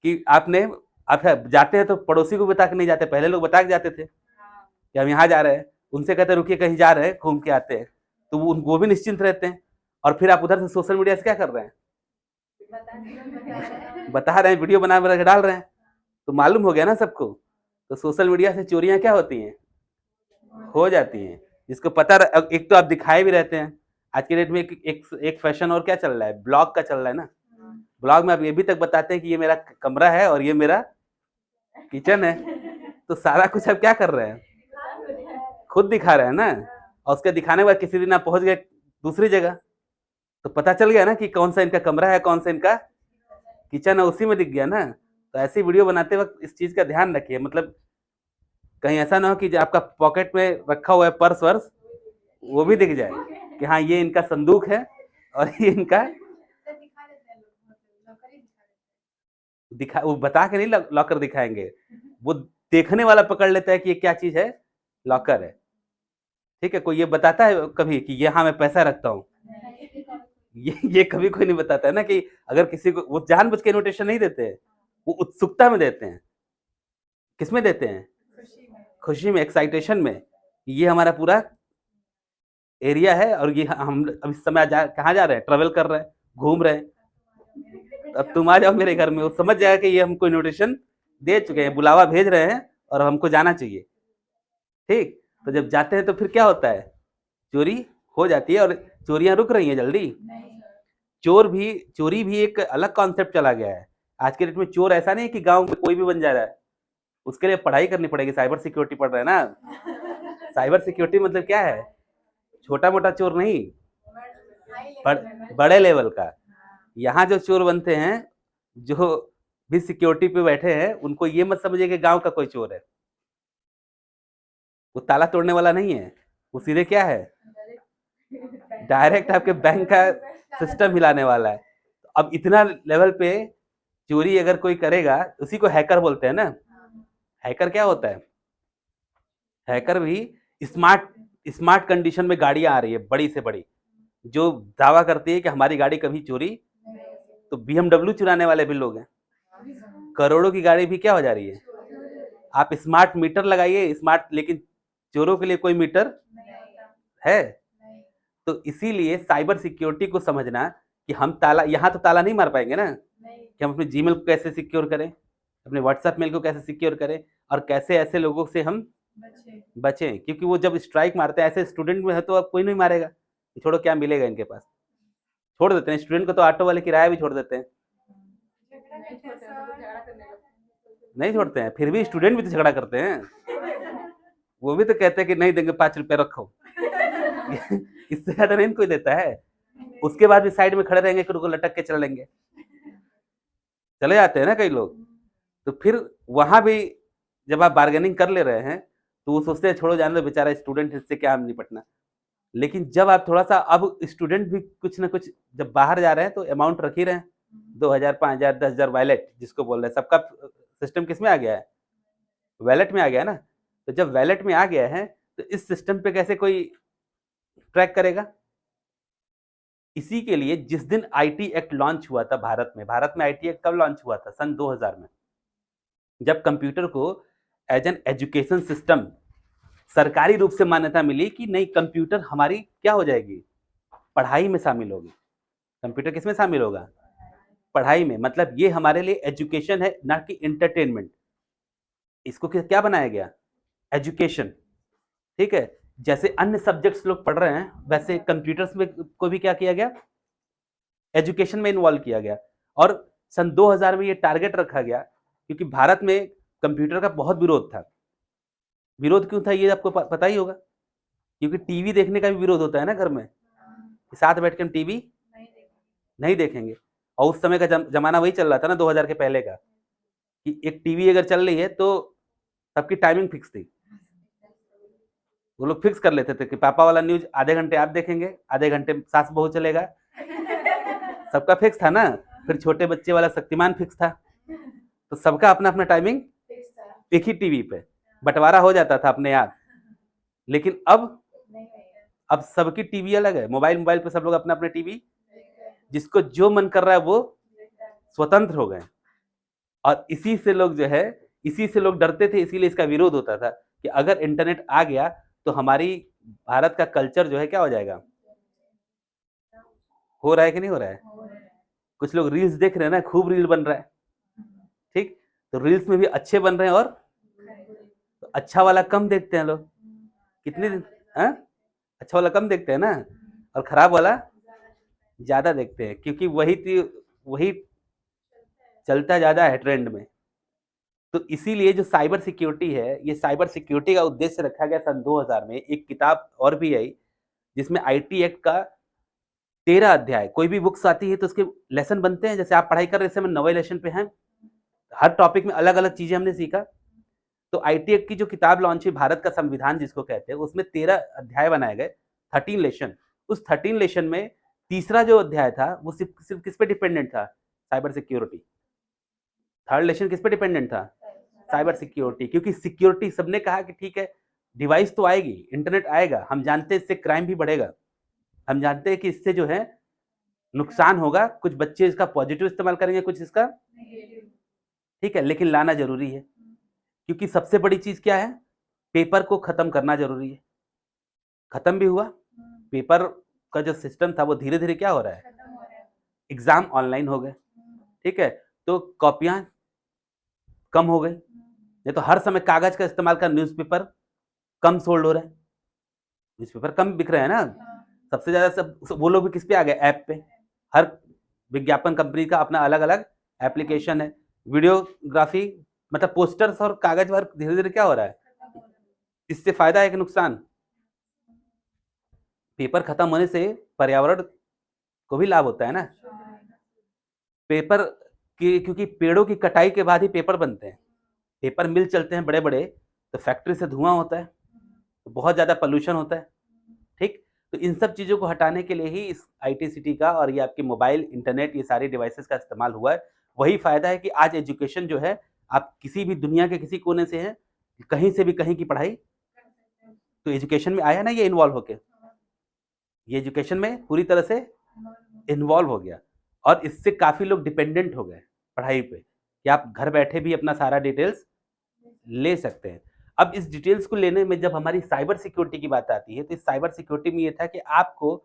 कि आपने, आप जाते हैं तो पड़ोसी को बता के नहीं जाते, पहले लोग बता के जाते थे कि हम यहाँ जा रहे हैं, उनसे कहते हैं रुकिए कहीं जा रहे हैं, घूम के आते हैं, तो वो भी निश्चिंत रहते हैं। और फिर आप उधर से सोशल मीडिया से क्या कर रहे हैं? बता रहे हैं, वीडियो बना के डाल रहे हैं, तो मालूम हो गया ना सबको। तो सोशल मीडिया से चोरियाँ क्या होती हैं? हो जाती हैं। जिसको पता एक तो आप दिखाए भी रहते हैं। आज के डेट में एक फैशन और क्या चल रहा है? ब्लॉग का चल रहा है ना। ब्लॉग में आप ये भी तक बताते हैं कि ये मेरा कमरा है और ये मेरा किचन है। तो सारा कुछ आप क्या कर रहे हैं? खुद दिखा रहे हैं ना। और उसके दिखाने के बाद किसी दिन आप पहुँच गए दूसरी जगह, तो पता चल गया ना कि कौन-सा इनका कमरा है, कौन-सा इनका किचन है, उसी में दिख गया ना। तो ऐसी वीडियो बनाते वक़्त इस चीज़ का ध्यान रखिए, मतलब कहीं ऐसा ना हो कि जो आपका पॉकेट में रखा हुआ है पर्स-वर्स, वो भी दिख जाए कि हाँ, ये इनका संदूक है और ये इनका वो बता के नहीं लॉकर दिखाएँगे। वो देखने वाला पकड़ लेता है कि ये क्या चीज़ है? लॉकर है। ठीक है? कोई ये बताता है कभी कि यहाँ मैं पैसा रखता हूँ? ये कभी कोई नहीं बताता है ना, कि अगर किसी को वो जानबूझ के इन्विटेशन नहीं देते हैं, वो उत्सुकता में देते हैं। किसमें देते हैं? खुशी में, एक्साइटेशन में। ये हमारा पूरा एरिया है और ये हम अब इस समय कहाँ जा रहे हैं? ट्रैवल कर रहे हैं, घूम रहे हैं। अब तुम आ जाओ मेरे घर में, वो समझ जाएगा कि ये हमको इन्विटेशन दे चुके हैं, बुलावा भेज रहे हैं और हमको जाना चाहिए। ठीक? तो जब जाते हैं तो फिर क्या होता है? चोरी हो जाती है, और चोरियाँ रुक रही हैं जल्दी? चोरी भी एक अलग कॉन्सेप्ट चला गया है। आज के डेट में चोर ऐसा नहीं है कि गाँव में कोई भी बन जा रहा है। उसके लिए पढ़ाई करनी पड़ेगी, साइबर सिक्योरिटी पढ़ रहे हैं ना। साइबर सिक्योरिटी मतलब क्या है? छोटा-मोटा चोर नहीं, बड़े लेवल का। यहाँ जो चोर बनते हैं, जो भी सिक्योरिटी पे बैठे हैं, उनको ये मत समझिए कि गाँव का कोई चोर है। वो ताला तोड़ने वाला नहीं है, वो सीधे क्या है? डायरेक्ट आपके बैंक का सिस्टम हिलाने वाला है। अब इतना लेवल पे चोरी अगर कोई करेगा, उसी को हैकर बोलते हैं ना। हैकर क्या होता है? हैकर भी स्मार्ट स्मार्ट कंडीशन में गाड़ियाँ आ रही है बड़ी से बड़ी, जो दावा करती है कि हमारी गाड़ी कभी चोरी, तो बीएमडब्ल्यू चुराने वाले भी लोग हैं। करोड़ों की गाड़ी भी क्या हो जा रही है? आप स्मार्ट मीटर लगाइए स्मार्ट, लेकिन चोरों के लिए कोई मीटर है? तो इसीलिए साइबर सिक्योरिटी को समझना कि हम ताला, यहाँ तो ताला नहीं मार पाएंगे ना कि हम अपने जीमेल को कैसे सिक्योर करें, अपने व्हाट्सएप मेल को कैसे सिक्योर करें, और कैसे ऐसे लोगों से हम बचें, क्योंकि वो जब स्ट्राइक मारते हैं, ऐसे स्टूडेंट में है तो अब कोई नहीं मारेगा, कि छोड़ो क्या मिलेगा इनके पास, छोड़ देते हैं स्टूडेंट को, तो ऑटो वाले किराया भी छोड़ देते हैं, नहीं छोड़ते हैं, फिर भी स्टूडेंट भी तो झगड़ा करते हैं, वो भी तो कहते हैं कि नहीं देंगे, 5 रुपए रखो। इससे ज्यादा नहीं कोई देता है, उसके बाद भी साइड में खड़े रहेंगे कि उनको लटक के चल लेंगे, चले जाते हैं ना कई लोग। तो फिर वहां भी जब आप बार्गेनिंग कर ले रहे हैं तो वो सोचते हैं छोड़ो जाने दो, बेचारा स्टूडेंट, इससे क्या हम निपटना। लेकिन जब आप थोड़ा सा, अब स्टूडेंट भी कुछ ना कुछ जब बाहर जा रहे हैं तो अमाउंट रख ही रहे हैं, 2000, 5000, 10,000 वैलेट जिसको बोल रहे हैं, सबका सिस्टम किस में आ गया है? वैलेट में आ गया ना। तो जब वैलेट में आ गया है तो इस सिस्टम पे कैसे कोई ट्रैक करेगा? इसी के लिए जिस दिन आईटी एक्ट लॉन्च हुआ था भारत में आईटी एक्ट कब लॉन्च हुआ था? सन 2000 में, जब कंप्यूटर को एज एन एजुकेशन सिस्टम सरकारी रूप से मान्यता मिली कि नहीं, कंप्यूटर हमारी क्या हो जाएगी? पढ़ाई में शामिल होगी। कंप्यूटर किसमें शामिल होगा? पढ़ाई में। मतलब ये हमारे लिए एजुकेशन है, ना कि एंटरटेनमेंट। इसको क्या बनाया गया? एजुकेशन। ठीक है, जैसे अन्य सब्जेक्ट्स लोग पढ़ रहे हैं वैसे कंप्यूटर्स में को भी क्या किया गया? एजुकेशन में इन्वॉल्व किया गया। और सन 2000 में ये टारगेट रखा गया, क्योंकि भारत में कंप्यूटर का बहुत विरोध था। विरोध क्यों था ये आपको पता ही होगा, क्योंकि टीवी देखने का भी विरोध होता है ना घर में, साथ बैठ के हम टीवी नहीं देखेंगे। और उस समय का जमाना वही चल रहा था ना, 2000 के पहले का, कि एक टीवी अगर चल रही है तो सबकी टाइमिंग फिक्स थी। वो लोग फिक्स कर लेते थे कि पापा वाला न्यूज आधे घंटे आप देखेंगे, आधे घंटे सास बहू चलेगा, सबका फिक्स था ना। फिर छोटे बच्चे वाला शक्तिमान फिक्स था। तो सबका अपना अपना टाइमिंग एक ही टीवी पे बंटवारा हो जाता था अपने आप। लेकिन अब सबकी टीवी अलग है, मोबाइल पे सब लोग अपना अपना टीवी, जिसको जो मन कर रहा है वो स्वतंत्र हो गए। और इसी से लोग जो है, इसी से लोग डरते थे, इसीलिए इसका विरोध होता था कि अगर इंटरनेट आ गया तो हमारी भारत का कल्चर जो है क्या हो जाएगा? हो रहा है कि नहीं हो रहा है? कुछ लोग रील्स देख रहे हैं ना, खूब रील बन रहा है, ठीक, तो रील्स में भी अच्छे बन रहे हैं, और तो अच्छा वाला कम देखते हैं लोग। कितने दिन अच्छा वाला कम देखते हैं ना, और खराब वाला ज्यादा देखते हैं, क्योंकि वही चलता ज्यादा है ट्रेंड में। तो इसीलिए जो साइबर सिक्योरिटी है, ये साइबर सिक्योरिटी का उद्देश्य रखा गया सन 2000 में। एक किताब और भी आई जिसमें आईटी एक्ट का 13 अध्याय, कोई भी बुक्स आती है तो उसके लेसन बनते हैं, जैसे आप पढ़ाई कर रहे हैं, हम नवे लेसन पे हैं, हर टॉपिक में अलग अलग चीजें हमने सीखा। तो आईटी एक्ट की जो किताब लॉन्च हुई, भारत का संविधान जिसको कहते हैं, उसमें 13 अध्याय बनाए गए, 13 लेसन। उस 13 लेसन में तीसरा जो अध्याय था वो सिर्फ किस पे डिपेंडेंट था? Cyber security. थर्ड लेसन किस पे डिपेंडेंट था? Cyber security. क्योंकि सिक्योरिटी, सबने कहा कि ठीक है डिवाइस तो आएगी, इंटरनेट आएगा, हम जानते हैं इससे क्राइम भी बढ़ेगा, हम जानते हैं कि इससे जो है नुकसान होगा, कुछ बच्चे इसका पॉजिटिव इस्तेमाल करेंगे, कुछ इसका, ठीक है, लेकिन लाना जरूरी है, क्योंकि सबसे बड़ी चीज क्या है? पेपर को खत्म करना जरूरी है। खत्म भी हुआ पेपर का जो सिस्टम था, वो धीरे धीरे क्या हो रहा है? एग्जाम ऑनलाइन हो गए, ठीक है, तो कॉपियां कम हो गई। नहीं तो हर समय कागज का इस्तेमाल कर, न्यूज़पेपर कम सोल्ड हो रहे हैं, न्यूज़पेपर कम बिक रहे हैं ना। सबसे ज्यादा सब वो लोग भी किस पे आ गए? ऐप पे। हर विज्ञापन कंपनी का अपना अलग अलग एप्लीकेशन है। वीडियोग्राफी, मतलब पोस्टर्स और कागज वर्क धीरे धीरे क्या हो रहा है? इससे फायदा है कि नुकसान? पेपर खत्म होने से पर्यावरण को भी लाभ होता है ना। पेपर की, क्योंकि पेड़ों की कटाई के बाद ही पेपर बनते हैं, पेपर मिल चलते हैं बड़े बड़े, तो फैक्ट्री से धुआं होता है, तो बहुत ज़्यादा पोल्यूशन होता है, ठीक। तो इन सब चीज़ों को हटाने के लिए ही इस आईटी सिटी का और ये आपके मोबाइल, इंटरनेट, ये सारे डिवाइसेस का इस्तेमाल हुआ है। वही फ़ायदा है कि आज एजुकेशन जो है, आप किसी भी दुनिया के किसी कोने से हैं, कहीं से भी कहीं की पढ़ाई तो एजुकेशन में आया ना ये इन्वॉल्व होके, ये एजुकेशन में पूरी तरह से इन्वॉल्व हो गया और इससे काफ़ी लोग डिपेंडेंट हो गए पढ़ाई पे कि आप घर बैठे भी अपना सारा डिटेल्स ले सकते हैं। अब इस डिटेल्स को लेने में जब हमारी साइबर सिक्योरिटी की बात आती है, तो इस साइबर सिक्योरिटी में ये था कि आपको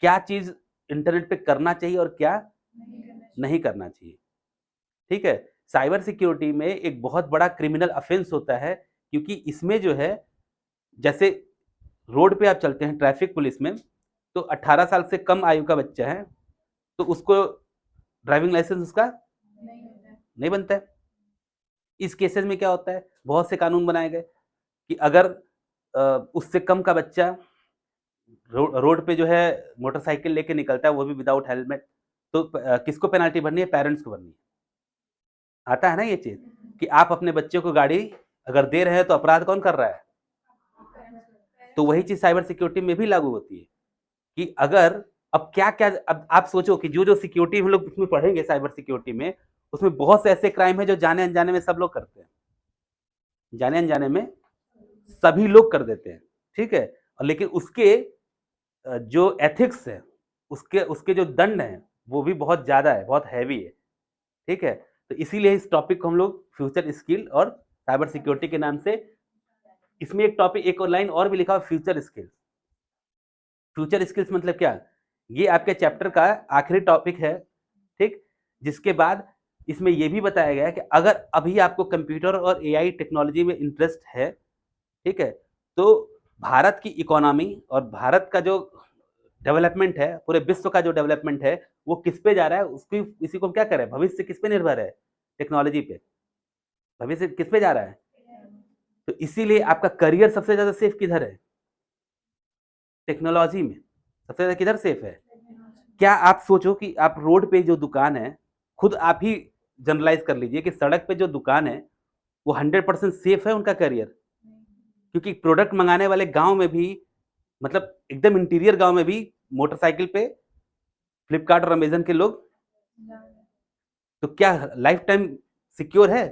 क्या चीज़ इंटरनेट पे करना चाहिए और क्या नहीं करना चाहिए, ठीक है? साइबर सिक्योरिटी में एक बहुत बड़ा क्रिमिनल ऑफेंस होता है क्योंकि इसमें जो है, जैसे रोड पे आप चलते हैं ट्रैफिक पुलिस में, तो 18 साल से कम आयु का बच्चा है, तो उसको ड्राइविंग लाइसेंस उसका नहीं बनता है। इस केसेज़ में क्या होता है, बहुत से कानून बनाए गए कि अगर उससे कम का बच्चा रोड पे जो है मोटरसाइकिल लेके निकलता है, वो भी विदाउट हेलमेट, तो किसको पेनल्टी भरनी है? पेरेंट्स को भरनी है। आता है ना ये चीज़ कि आप अपने बच्चे को गाड़ी अगर दे रहे हैं तो अपराध कौन कर रहा है? तो वही चीज़ साइबर सिक्योरिटी में भी लागू होती है कि अगर अब क्या-क्या, अब आप सोचो कि जो-जो सिक्योरिटी हम लोग उसमें पढ़ेंगे साइबर सिक्योरिटी में, उसमें बहुत से ऐसे क्राइम हैं जो जाने-अनजाने में सब लोग करते हैं। जाने-अनजाने में सभी लोग कर देते हैं, ठीक है? और लेकिन उसके जो एथिक्स है, उसके उसके जो दंड हैं, वो भी बहुत ज़्यादा है, बहुत हैवी है, ठीक है? तो इसीलिए इस टॉपिक को हम लोग फ्यूचर स्किल और साइबर सिक्योरिटी के नाम से, इसमें एक टॉपिक, एक और लाइन और भी लिखा हुआ है, फ्यूचर स्किल्स। फ्यूचर स्किल्स मतलब क्या? ये आपके चैप्टर का आखिरी टॉपिक है, ठीक? जिसके बाद इसमें ये भी बताया गया है कि अगर अभी आपको कंप्यूटर और एआई टेक्नोलॉजी में इंटरेस्ट है, ठीक है? तो भारत की इकोनॉमी और भारत का जो डेवलपमेंट है, पूरे विश्व का जो डेवलपमेंट है, वो किस पे जा रहा है? उसकी इसी को हम क्या करें? भविष्य किस पे निर्भर है? टेक्नोलॉजी पे। भविष्य किस पे जा रहा है? तो इसीलिए आपका करियर सबसे ज़्यादा सेफ किधर है? टेक्नोलॉजी में। सबसे ज़्यादा किधर सेफ है? क्या आप सोचो कि आप रोड पे जो दुकान है, खुद आप ही जनरलाइज़ कर लीजिए कि सड़क पे जो दुकान है, वो 100% सेफ है उनका करियर? क्योंकि प्रोडक्ट मँगाने वाले गाँव में भी, मतलब एकदम इंटीरियर गाँव में भी मोटरसाइकिल पे फ्लिपकार्ट और अमेज़न के लोग, तो क्या लाइफ़ टाइम सिक्योर है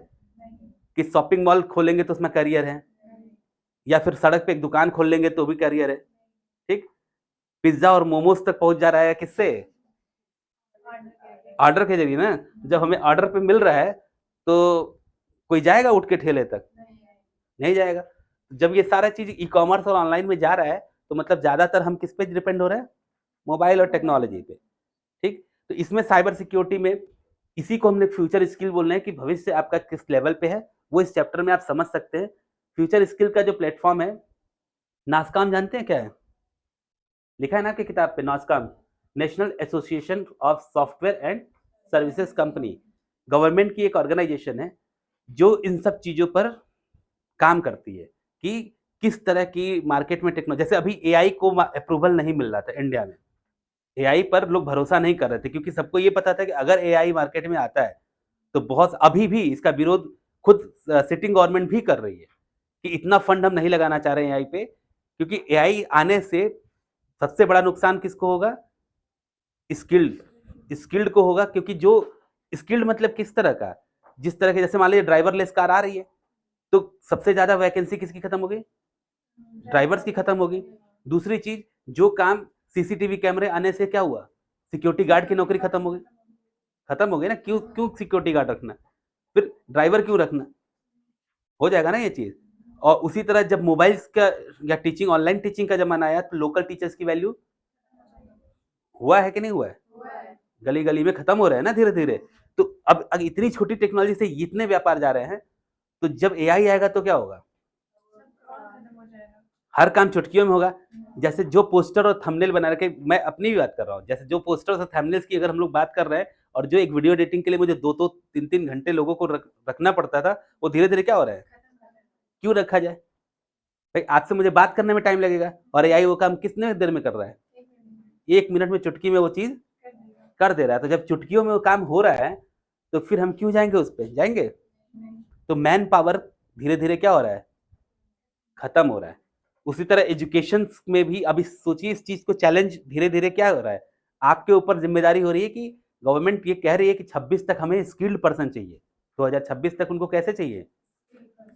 कि शॉपिंग मॉल खोलेंगे तो उसमें करियर है, या फिर सड़क पे एक दुकान खोल लेंगे तो भी करियर है, ठीक? पिज़्ज़ा और मोमोज़ तक पहुँच जा रहा है किससे? ऑर्डर के ज़रिए ना। जब हमें ऑर्डर पे मिल रहा है, तो कोई जाएगा उठ के ठेले तक? नहीं जाएगा। जब ये सारा चीज़ ई-कॉमर्स और ऑनलाइन में जा रहा है, तो मतलब ज़्यादातर हम किस पे डिपेंड हो रहे हैं? मोबाइल और टेक्नोलॉजी पे, ठीक? तो इसमें साइबर सिक्योरिटी में इसी को हम लोग फ्यूचर स्किल बोल रहे हैं कि भविष्य आपका किस लेवल पे है, वो इस चैप्टर में आप समझ सकते हैं। फ्यूचर स्किल का जो प्लेटफ़ॉर्म है, नासकॉम जानते हैं क्या है? लिखा है ना आपकी किताब पे NASSCOM, national association of software and services company. Government की एक ऑर्गेनाइजेशन है, जो इन सब चीज़ों पर काम करती है कि किस तरह की मार्केट में जैसे अभी एआई को अप्रूवल नहीं मिल रहा था इंडिया में। एआई पर लोग भरोसा नहीं कर रहे थे क्योंकि सबको ये पता था कि अगर एआई मार्केट में आता है, तो बहुत अभी भी इसका विरोध खुद सिटिंग गवर्नमेंट भी कर रही है कि इतना फंड हम नहीं लगाना चाह रहे हैं एआई पे, क्योंकि एआई आने से सबसे बड़ा नुकसान किसको होगा? स्किल्ड स्किल्ड को होगा, क्योंकि जो स्किल्ड मतलब किस तरह का? जिस तरह के, जैसे मान लीजिए ड्राइवरलेस कार आ रही है, तो सबसे ज़्यादा वैकेंसी किसकी खत्म हो गई? ड्राइवर्स की खत्म हो गई। दूसरी चीज़, जो काम सीसीटीवी कैमरे आने से क्या हुआ? सिक्योरिटी गार्ड की नौकरी खत्म हो गई। खत्म हो गई ना, क्यों क्यों सिक्योरिटी गार्ड रखना? फिर ड्राइवर क्यों रखना? हो जाएगा ना ये चीज़। और उसी तरह जब मोबाइल्स का या टीचिंग, ऑनलाइन टीचिंग का ज़माना आया, तो लोकल टीचर्स की वैल्यू हुआ है कि नहीं हुआ है? गली-गली में खत्म हो रहे हैं ना धीरे-धीरे। तो अब इतनी छोटी टेक्नोलॉजी से इतने व्यापार जा रहे हैं, तो जब एआई आएगा तो क्या होगा? हर काम चुटकियों में होगा। जैसे जो पोस्टर और थंबनेल बना रखे, मैं अपनी भी बात कर रहा हूँ, जैसे जो पोस्टर्स और थंबनेल्स की अगर हम लोग बात कर रहे हैं, और जो एक वीडियो एडिटिंग के लिए मुझे 2-2 3-3 घंटे लोगों को रखना पड़ता था, वो धीरे-धीरे क्या हो रहा है? क्यों रखा जाए? भाई आज से मुझे बात करने में टाइम लगेगा और एआई वो काम कितने देर में कर रहा है? 1 मिनट में चुटकी में वो चीज़ कर दे रहा है। तो जब चुटकियों में वो काम हो रहा है, तो फिर हम क्यों जाएँगे उस पे? जाएँगे? तो मैन पावर धीरे-धीरे क्या हो रहा है? खत्म हो रहा है। उसी तरह एजुकेशन्स में भी अभी सोचिए इस चीज़ को चैलेंज धीरे-धीरे क्या हो रहा है? आपके ऊपर ज़िम्मेदारी हो रही है कि गवर्नमेंट ये कह रही है कि 26 तक हमें स्किल्ड पर्सन चाहिए। 2026 तक उनको कैसे चाहिए?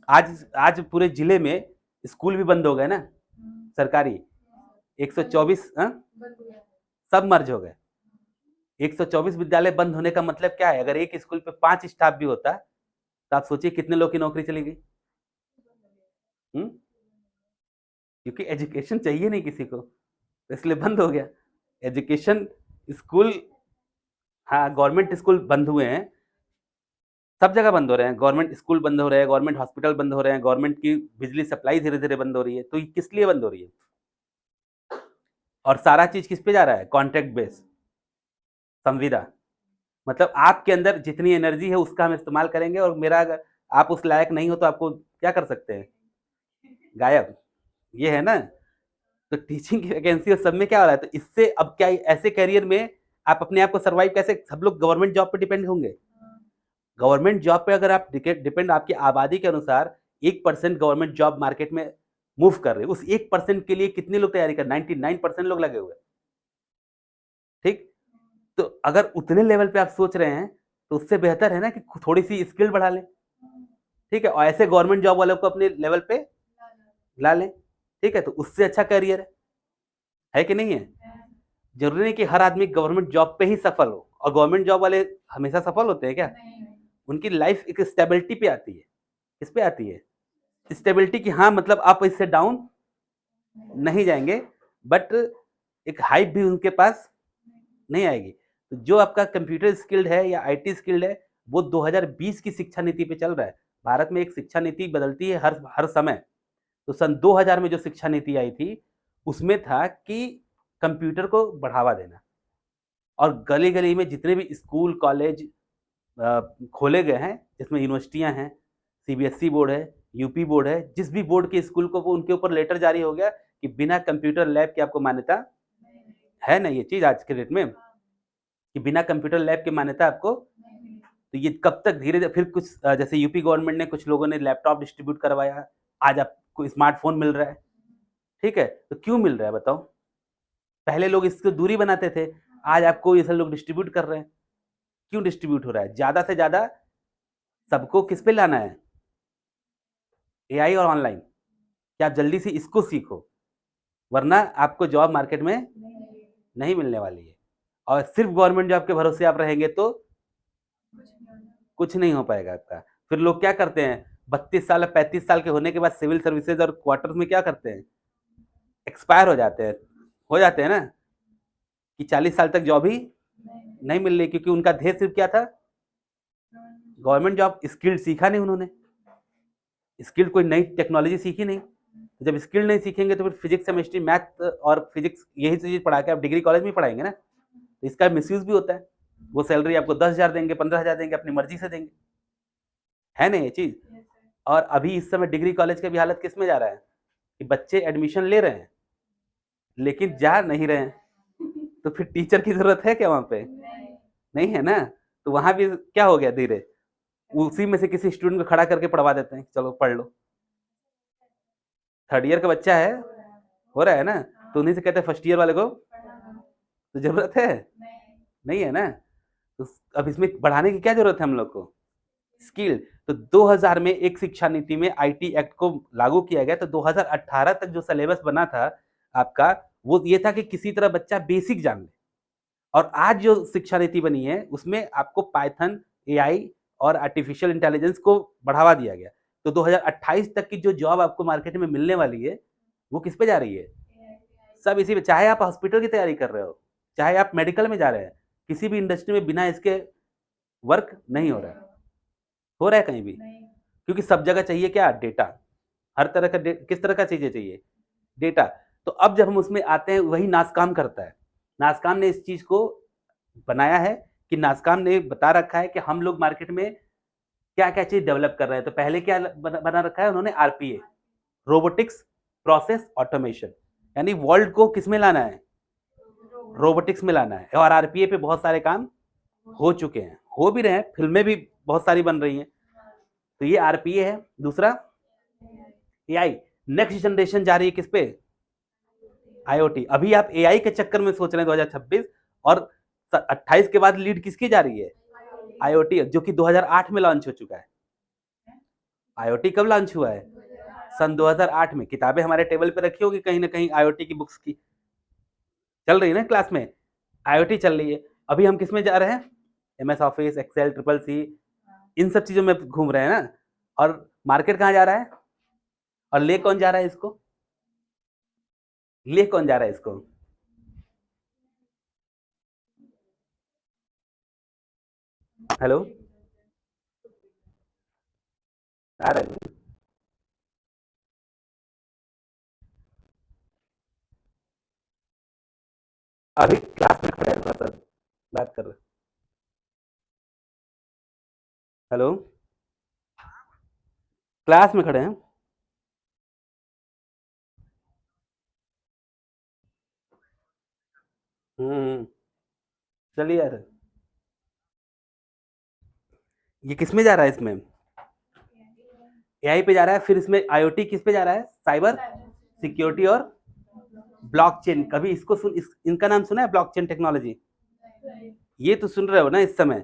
आज आज पूरे ज़िले में स्कूल भी बंद हो गए ना। सरकारी 124 सब मर्ज हो गए। 124 विद्यालय बंद होने का मतलब क्या है? अगर एक स्कूल पे 5 स्टाफ भी होता तो आप सोचिए कितने लोग की नौकरी चली गई। क्योंकि एजुकेशन चाहिए नहीं किसी को, इसलिए बंद हो गया एजुकेशन। स्कूल, हाँ, गवर्नमेंट स्कूल बंद हुए हैं, सब जगह बंद हो रहे हैं। गवर्नमेंट स्कूल बंद हो रहे हैं, गवर्नमेंट हॉस्पिटल बंद हो रहे हैं, गवर्नमेंट की बिजली सप्लाई धीरे-धीरे बंद हो रही है। तो ये किस लिए बंद हो रही है? और सारा चीज़ किस पे जा रहा है? कॉन्ट्रैक्ट बेस, संविदा। मतलब आपके अंदर जितनी एनर्जी है उसका हम इस्तेमाल करेंगे, और मेरा अगर आप उस लायक नहीं हो तो आपको क्या कर सकते हैं? गायब। ये है ना? तो टीचिंग की वैकेंसी और सब में क्या हो रहा है? तो इससे अब क्या ऐसे करियर में आप अपने आप को सर्वाइव कैसे, सब लोग गवर्नमेंट जॉब पे डिपेंड होंगे। गवर्नमेंट जॉब पे अगर आप डिपेंड, आपकी आबादी के अनुसार 1% गवर्नमेंट जॉब मार्केट में मूव कर रहे हैं, उस 1% के लिए कितने लोग तैयारी कर, 99% लोग लगे हुए हैं। ठीक? तो अगर उतने लेवल पे आप सोच रहे हैं तो उससे बेहतर है ना कि थोड़ी सी स्किल बढ़ा लें। ठीक है, और ऐसे गवर्नमेंट जॉब वालों को अपने लेवल पे ला लें। ठीक है, तो उससे अच्छा करियर है कि नहीं है? जरूरी नहीं कि हर आदमी गवर्नमेंट जॉब पे ही सफल हो, और गवर्नमेंट जॉब वाले हमेशा सफल होते हैं क्या? उनकी लाइफ एक स्टेबिलिटी पे आती है। किस पे आती है? स्टेबिलिटी की। हाँ, मतलब आप इससे डाउन नहीं जाएंगे, बट एक हाइप भी उनके पास नहीं आएगी। तो जो आपका कंप्यूटर स्किल्ड है या आईटी स्किल्ड है, वो 2020 की शिक्षा नीति पे चल रहा है। भारत में एक शिक्षा नीति बदलती है हर हर समय। तो सन 2000 में जो शिक्षा नीति आई थी, उसमें था कि कंप्यूटर को बढ़ावा देना, और गली-गली में जितने भी स्कूल, कॉलेज खोले गए हैं, जिसमें यूनिवर्सिटियाँ हैं, सीबीएसई बोर्ड है, यूपी बोर्ड है, जिस भी बोर्ड के स्कूल को, वो उनके ऊपर लेटर जारी हो गया कि बिना कंप्यूटर लैब के आपको मान्यता है ना, ये चीज़ आज के डेट में, कि बिना कंप्यूटर लैब की मान्यता आपको। तो ये कब तक धीरे-धीरे, फिर कुछ जैसे यूपी गवर्नमेंट ने, कुछ लोगों ने लैपटॉप डिस्ट्रीब्यूट करवाया, आज आपको स्मार्टफ़ोन मिल रहा है। ठीक है? तो क्यों मिल रहा है बताओ? पहले लोग इसको दूरी बनाते थे, आज आपको ये सब लोग डिस्ट्रीब्यूट कर रहे हैं। क्यों डिस्ट्रीब्यूट हो रहा है? ज़्यादा से ज़्यादा सबको किस पे लाना है? एआई और ऑनलाइन, कि आप जल्दी से इसको सीखो, वरना आपको जॉब मार्केट में नहीं मिलने वाली है। और सिर्फ़ गवर्नमेंट जॉब के भरोसे आप रहेंगे तो कुछ नहीं हो पाएगा आपका। फिर लोग क्या करते हैं, 32 साल या 35 साल के होने के बाद सिविल सर्विसेज़ और क्वार्टर्स में क्या करते हैं? एक्सपायर हो जाते हैं। हो जाते हैं ना, कि 40 साल तक जॉब ही नहीं मिल रही, क्योंकि उनका ध्येय सिर्फ़ क्या था? Government job. स्किल सीखा नहीं उन्होंने, स्किल कोई नई टेक्नोलॉजी सीखी नहीं। तो जब स्किल नहीं सीखेंगे तो फिर फिजिक्स, केमिस्ट्री, मैथ और फिजिक्स, यही चीज़ पढ़ा के आप डिग्री कॉलेज में ही पढ़ाएँगे ना, तो इसका मिसयूज़ भी होता है। वो सैलरी आपको 10,000 देंगे, 15,000 देंगे, अपनी मर्ज़ी से देंगे। है ना ये चीज़? और अभी इस समय डिग्री कॉलेज का भी हालत किस में जा रहा है, कि बच्चे एडमिशन ले रहे हैं, लेकिन जा नहीं रहे हैं। तो फिर टीचर की ज़रूरत है क्या वहाँ पे? नहीं है ना? तो वहाँ भी क्या हो गया धीरे, उसी में से किसी स्टूडेंट को खड़ा करके पढ़वा देते हैं, चलो पढ़ लो। थर्ड ईयर का बच्चा है, हो रहा है ना, तो उन्हीं से कहते हैं फर्स्ट ईयर वाले को तो ज़रूरत है? नहीं है ना? तो अब इसमें बढ़ाने की क्या ज़रूरत है हम लोग को? स्किल। तो 2000 में एक शिक्षा नीति में आईटी एक्ट को लागू किया गया, तो 2018 तक जो सिलेबस बना था आपका, वो ये था कि किसी तरह बच्चा बेसिक जान ले। और आज जो शिक्षा नीति बनी है, उसमें आपको पाइथन, एआई और आर्टिफिशियल इंटेलिजेंस को बढ़ावा दिया गया। तो 2028 तक की जो जॉब आपको मार्केट में मिलने वाली है, वो किस पे जा रही है? सब इसी पे। चाहे आप हॉस्पिटल की तैयारी कर रहे हो, चाहे आप मेडिकल में जा रहे हैं, किसी भी इंडस्ट्री में बिना इसके वर्क नहीं हो रहा है। हो रहा है कहीं भी? क्योंकि सब जगह चाहिए क्या? डेटा। हर तरह का किस तरह का चीज़ें चाहिए? डेटा। तो अब जब हम उसमें आते हैं, वही नासकाम करता है। नासकाम ने इस चीज़ को बनाया है, कि नासकाम ने बता रखा है कि हम लोग मार्केट में क्या-क्या चीज़ डेवलप कर रहे हैं। तो पहले क्या बना रखा है उन्होंने? आरपीए, रोबोटिक्स प्रोसेस ऑटोमेशन, यानी वर्ल्ड को किसमें लाना है? रोबोटिक्स में लाना है। और आरपीए पे बहुत सारे काम हो चुके हैं, हो भी रहे हैं, फिल्में भी बहुत सारी बन रही हैं। तो ये आरपीए है। दूसरा एआई, नेक्स्ट जनरेशन जा रही है किस पे? आईओटी। अभी आप एआई के चक्कर में सोच रहे हैं 2026, और 28 के बाद लीड किसकी जा रही है? आईओटी, जो कि 2008 में लॉन्च हो चुका है। आईओटी कब लॉन्च हुआ है? सन 2008 में किताबें हमारे टेबल पे रखी होगी कहीं ना कहीं, आईओटी की बुक्स की चल रही है ना क्लास में, आईओटी चल रही है। अभी हम किस में जा रहे हैं, MS office, Excel, triple C, इन सब चीजों में घूम रहे हैं ना। और मार्केट कहाँ जा रहा है, और ले कौन जा रहा है इसको, ले कौन जा रहा है इसको? हेलो, आ रहा है? अभी क्लास में खड़े हैं थोड़ा सा बात कर रहे। हेलो, क्लास में खड़े हैं। हम्म, चलिए यार, ये किस में जा रहा है, इसमें एआई पे जा रहा है, फिर इसमें आईओटी किस पे जा रहा है, साइबर सिक्योरिटी और ब्लॉकचेन। कभी इसको इनका नाम सुना है, ब्लॉकचेन टेक्नोलॉजी? ये तो सुन रहे हो ना इस समय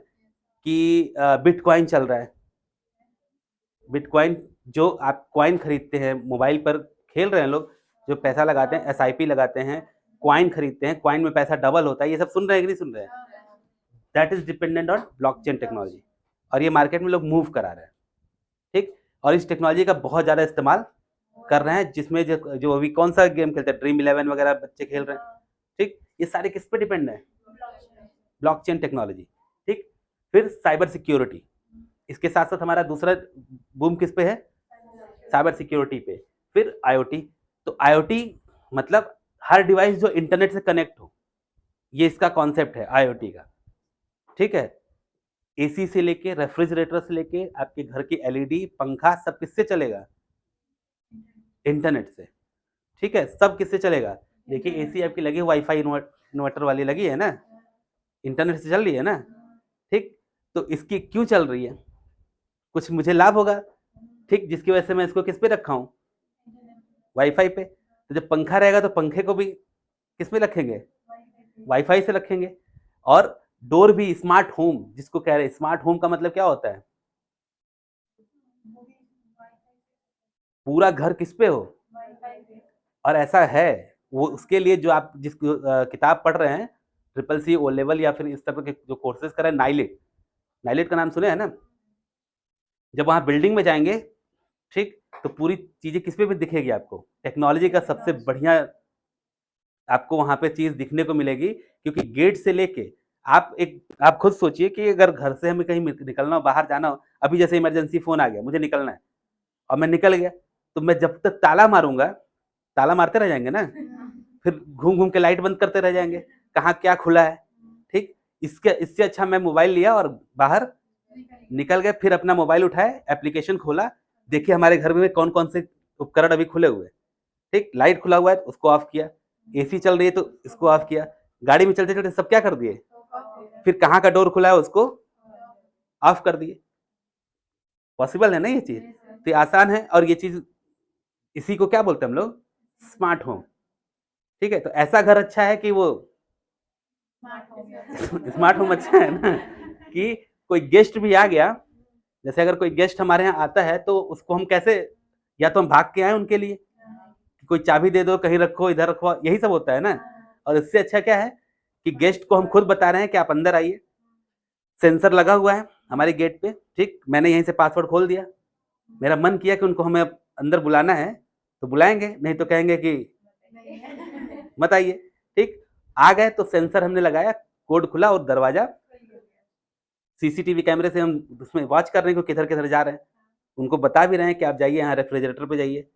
कि बिटकॉइन चल रहा है। बिटकॉइन, जो आप कॉइन खरीदते हैं मोबाइल पर, खेल रहे हैं लोग, जो पैसा लगाते हैं, एसआईपी लगाते हैं, कॉइन खरीदते हैं, कॉइन में पैसा डबल होता है, ये सब सुन रहे हैं कि नहीं सुन रहे हैं? That is dependent on blockchain technology, और ये मार्केट में लोग मूव करा रहे हैं। ठीक, और इस टेक्नोलॉजी का बहुत ज़्यादा इस्तेमाल कर रहे हैं, जिसमें जो अभी कौन सा गेम खेलते हैं, ड्रीम इलेवन वगैरह बच्चे खेल रहे हैं। ठीक, ये सारे किस पे डिपेंड है, ब्लॉकचेन टेक्नोलॉजी। ठीक, फिर साइबर सिक्योरिटी, इसके साथ साथ हमारा दूसरा बूम किस पे है, साइबर सिक्योरिटी पे। फिर आईओटी, तो आईओटी मतलब हर डिवाइस जो इंटरनेट से कनेक्ट हो, ये इसका कॉन्सेप्ट है आईओटी का। ठीक है, एसी से लेके रेफ्रिजरेटर से लेके आपके घर की एलईडी पंखा सब किससे चलेगा, इंटरनेट से। ठीक है, सब किससे चलेगा, देखिए एसी आपकी लगी वाईफाई इन्वर्टर वाली लगी है ना, इंटरनेट से चल रही है ना। ठीक, तो इसकी क्यों चल रही है, कुछ मुझे लाभ होगा। ठीक, जिसकी वजह से मैं इसको किस पे रखा हूँ, वाईफाई पे। तो जब पंखा रहेगा तो पंखे को भी किस पे रखेंगे, वाईफाई से रखेंगे। और डोर भी स्मार्ट होम, जिसको कह रहे हैं, स्मार्ट होम का मतलब क्या होता है, पूरा घर किस पे हो, और ऐसा है। वो उसके लिए जो आप जिस किताब पढ़ रहे हैं, ट्रिपल सी, ओ लेवल, या फिर इस तरह के जो कोर्सेज कर रहे हैं, नाइलेट, नाइलेट का नाम सुने हैं ना। जब वहाँ बिल्डिंग में जाएंगे, ठीक, तो पूरी चीजें किस पे भी दिखेगी आपको, टेक्नोलॉजी का सबसे बढ़िया आपको वहां पे चीज दिखने को मिलेगी। क्योंकि गेट से लेके आप खुद सोचिए कि अगर घर से हमें कहीं निकलना हो, बाहर जाना हो, अभी जैसे इमरजेंसी फोन आ गया, मुझे निकलना है, और मैं निकल गया, तो मैं जब तक ताला मारूंगा, ताला मारते रह जाएंगे ना, फिर घूम घूम के लाइट बंद करते रह जाएंगे, कहाँ क्या खुला है। ठीक, इसके इससे अच्छा मैं मोबाइल लिया और बाहर निकल गए, फिर अपना मोबाइल उठाए, एप्लीकेशन खोला, देखिए हमारे घर में कौन कौन से उपकरण अभी खुले हुए। ठीक, लाइट खुला हुआ है तो उसको ऑफ किया, एसी चल रही है तो इसको ऑफ किया, गाड़ी में चलते चलते सब क्या कर दिए, फिर कहाँ का डोर खुला है उसको ऑफ कर दिए। पॉसिबल है ना ये चीज, तो आसान है, और ये चीज इसी को क्या बोलते हैं हम लोग, स्मार्ट होम। ठीक है, तो ऐसा घर अच्छा है कि वो स्मार्ट होम अच्छा है ना, कि कोई गेस्ट भी आ गया, जैसे अगर कोई गेस्ट हमारे यहाँ आता है तो उसको हम कैसे, या तो हम भाग के आए उनके लिए, कोई चाबी दे दो, कहीं रखो, इधर रखो, यही सब होता है ना। और इससे अच्छा क्या है कि गेस्ट को हम खुद बता रहे हैं कि आप अंदर आइए, सेंसर लगा हुआ है हमारे गेट पे। ठीक, मैंने यहीं से पासवर्ड खोल दिया, मेरा मन किया कि उनको हमें अंदर बुलाना है तो बुलाएंगे, नहीं तो कहेंगे कि मत आइए। ठीक, आ गए तो सेंसर हमने लगाया, कोड खुला और दरवाजा, सीसीटीवी कैमरे से हम उसमें वॉच कर रहे हैं कि किधर किधर जा रहे हैं, उनको बता भी रहे हैं कि आप जाइए यहाँ रेफ्रिजरेटर पे जाइए,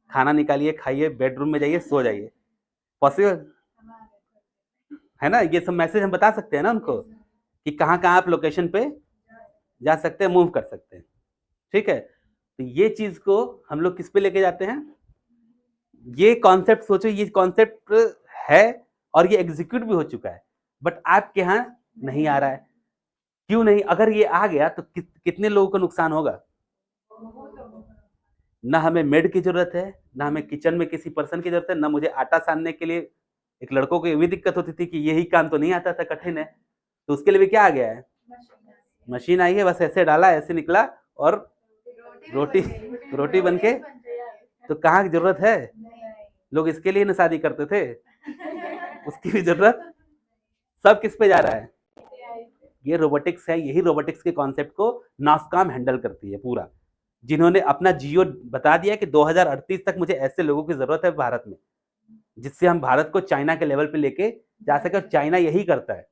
खाना निकालिए, खाइए, बेडरूम में जाइए, सो जाइए। पॉसिबल है ना, ये सब मैसेज हम बता सकते हैं ना उनको कि कहाँ कहाँ आप लोकेशन पे जा सकते हैं, मूव कर सकते हैं। ठीक है, तो ये चीज को हम लोग किस पे लेके जाते हैं, ये कॉन्सेप्ट सोचो, ये कॉन्सेप्ट है और ये एग्जीक्यूट भी हो चुका है, बट आपके यहाँ नहीं आ रहा है। क्यों नहीं, अगर ये आ गया तो कितने लोगों को नुकसान होगा, ना हमें मेड की जरूरत है, ना हमें किचन में किसी पर्सन की जरूरत है, ना मुझे आटा सानने के लिए, एक लड़कों को ये भी दिक्कत होती थी कि यही काम तो नहीं आता था, कठिन है, तो उसके लिए भी क्या आ गया है, मशीन आई है, बस ऐसे डाला ऐसे निकला और रोटी रोटी बन के तो कहाँ की जरूरत है? लोग इसके लिए ना शादी करते थे, उसकी भी जरूरत। सब किस पे जा रहा है? ये रोबोटिक्स है। यही रोबोटिक्स के कॉन्सेप्ट को नासकाम हैंडल करती है पूरा, जिन्होंने अपना जियो बता दिया कि 2038 तक मुझे ऐसे लोगों की जरूरत है भारत में, जिससे हम भारत को चाइना के लेवल पे लेके जा सके। और चाइना यही करता है।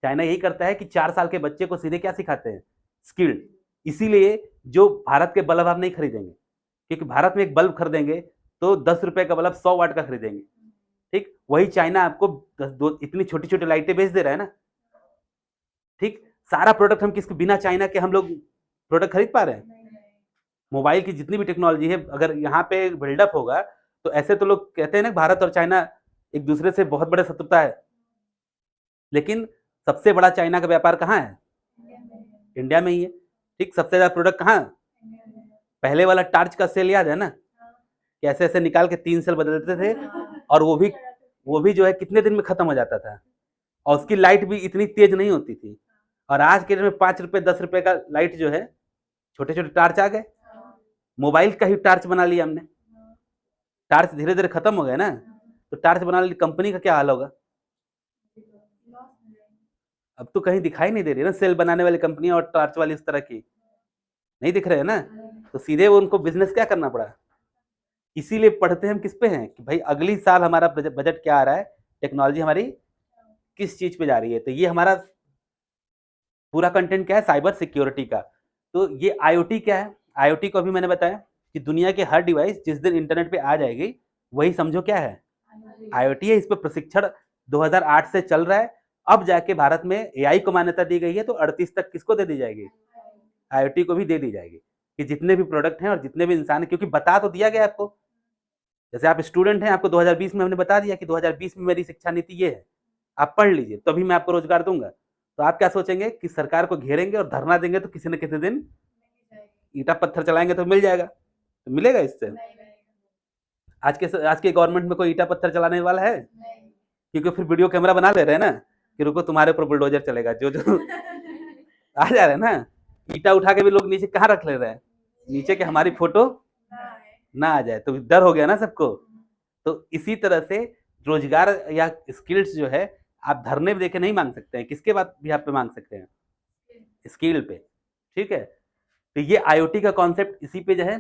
चाइना यही करता है कि 4 साल के बच्चे को सीधे क्या सिखाते हैं? स्किल्ड। इसीलिए जो भारत के बल्ब आप नहीं खरीदेंगे, क्योंकि भारत में एक बल्ब खरीदेंगे तो 10 रुपए का बल्ब 100 वाट का खरीदेंगे। ठीक, वही चाइना आपको इतनी छोटी छोटी लाइटें बेच दे रहा है ना। ठीक, सारा प्रोडक्ट हम किसके बिना चाइना के हम लोग प्रोडक्ट खरीद पा रहे हैं? मोबाइल की जितनी भी टेक्नोलॉजी है, अगर यहाँ पे बिल्डअप होगा तो ऐसे तो लोग कहते हैं ना भारत और चाइना एक दूसरे से बहुत बड़े शत्रुता है, लेकिन सबसे बड़ा चाइना का व्यापार कहाँ है? इंडिया में ही है। ठीक, सबसे ज्यादा प्रोडक्ट कहाँ? पहले वाला टार्च का सेल याद है ना? कैसे ऐसे निकाल के 3 सेल बदलते थे, और वो भी जो है कितने दिन में खत्म हो जाता था, और उसकी लाइट भी इतनी तेज नहीं होती थी। और आज के डेट में 5 रुपए 10 रुपए का लाइट जो है, छोटे छोटे टार्च आ गए। मोबाइल का ही टार्च बना लिया हमने। टार्च धीरे धीरे खत्म हो गया ना, तो टार्च बना ली कंपनी का क्या हाल होगा? अब तो कहीं दिखाई नहीं दे रही ना सेल बनाने वाली कंपनियां और टार्च वाली इस तरह की, नहीं दिख रहे हैं ना। तो सीधे वो उनको बिजनेस क्या करना पड़ा। इसीलिए पढ़ते हम किस पे हैं कि भाई अगली साल हमारा बजट क्या आ रहा है, टेक्नोलॉजी हमारी किस चीज पे जा रही है। तो ये हमारा पूरा कंटेंट क्या है? साइबर सिक्योरिटी का। तो ये आईओटी क्या है? आईओटी को अभी मैंने बताया कि दुनिया के हर डिवाइस जिस दिन इंटरनेट पे आ जाएगी, वही समझो क्या है? आईओटी है। इस पर प्रशिक्षण 2008 से चल रहा है। अब जाके भारत में एआई को मान्यता दी गई है, तो 38 तक किसको दे दी जाएगी? आईओटी को भी दे दी जाएगी, कि जितने भी प्रोडक्ट हैं और जितने भी इंसान हैं, क्योंकि बता तो दिया गया आपको। जैसे आप स्टूडेंट हैं, आपको 2020 में हमने बता दिया कि 2020 में मेरी शिक्षा नीति ये है, आप पढ़ लीजिए तभी मैं आपको रोजगार दूंगा। तो आप क्या सोचेंगे कि सरकार को घेरेंगे और धरना देंगे तो किसी न किसी दिन ईटा पत्थर चलाएंगे तो मिल जाएगा? तो मिलेगा इससे? आज के गवर्नमेंट में कोई ईटा पत्थर चलाने वाला है? क्योंकि फिर वीडियो कैमरा बना ले रहे हैं ना कि रुको तुम्हारे ऊपर बुलडोजर चलेगा, जो जो आ जा रहे हैं ना। ईटा उठा के भी लोग नीचे कहाँ रख ले रहे हैं? नीचे के हमारी फोटो ना आ जाए, तो डर हो गया ना सबको। तो इसी तरह से रोजगार या स्किल्स जो है, आप धरने पे देके नहीं मांग सकते हैं, किसके बाद भी आप पे मांग सकते हैं? स्किल पे। ठीक है, तो ये आईओटी का कॉन्सेप्ट इसी पे जो है।